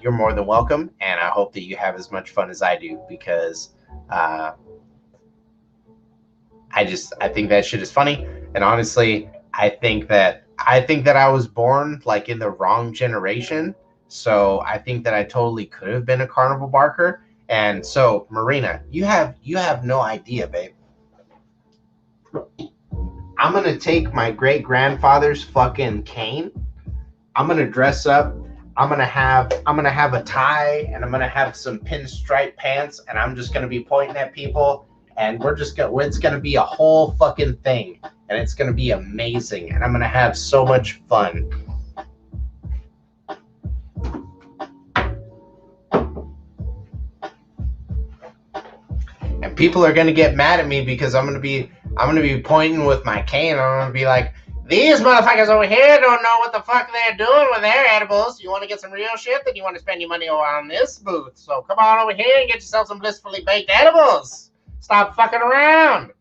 you're more than welcome. And I hope that you have as much fun as I do because I think that shit is funny. And honestly, I think that I was born like in the wrong generation. So I think that I totally could have been a carnival barker. And so, Marina, you have no idea, babe. I'm going to take my great-grandfather's fucking cane. I'm going to dress up. I'm going to have a tie and I'm going to have some pinstripe pants and I'm just going to be pointing at people and it's gonna be a whole fucking thing, and it's gonna be amazing, and I'm gonna have so much fun. And people are gonna get mad at me because I'm gonna be pointing with my cane, and I'm gonna be like, these motherfuckers over here don't know what the fuck they're doing with their edibles. You want to get some real shit? Then you want to spend your money on this booth. So come on over here and get yourself some blissfully baked edibles. Stop fucking around.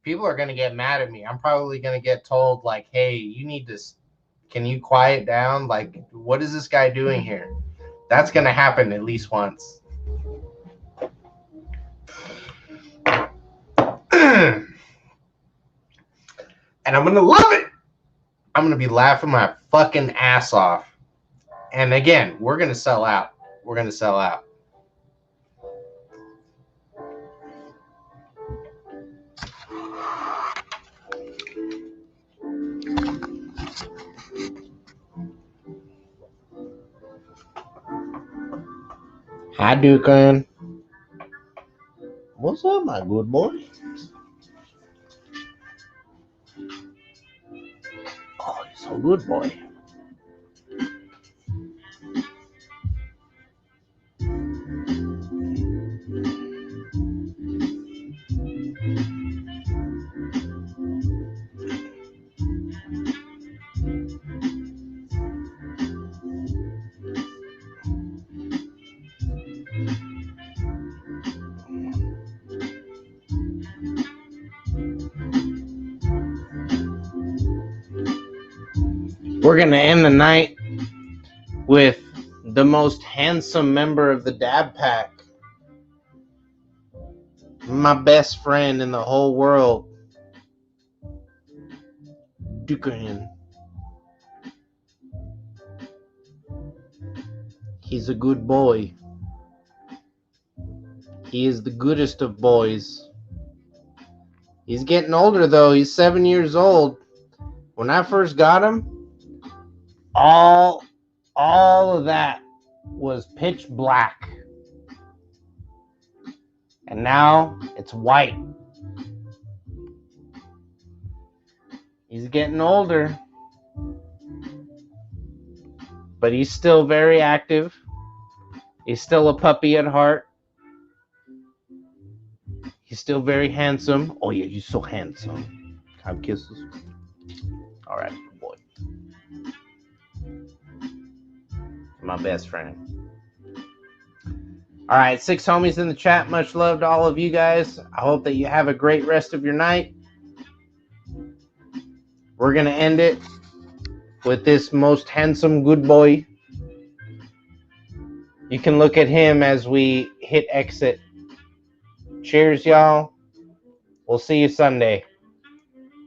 People are going to get mad at me. I'm probably going to get told, like, hey, you need to, can you quiet down? Like, what is this guy doing here? That's going to happen at least once. And I'm going to love it. I'm going to be laughing my fucking ass off. And again, we're going to sell out. We're going to sell out. Hi, Dukan. What's up, my good boy? Oh, you're so good, boy. We're going to end the night with the most handsome member of the Dab Pack. My best friend in the whole world. Dukan. He's a good boy. He is the goodest of boys. He's getting older, though. He's 7 years old. When I first got him, all of that was pitch black. And now it's white. He's getting older, but he's still very active. He's still a puppy at heart. He's still very handsome. Oh yeah, you're so handsome. Have kisses. All right, boy. My best friend. All right, 6 homies in the chat. Much love to all of you guys. I hope that you have a great rest of your night. We're going to end it with this most handsome good boy. You can look at him as we hit exit. Cheers, y'all. We'll see you Sunday.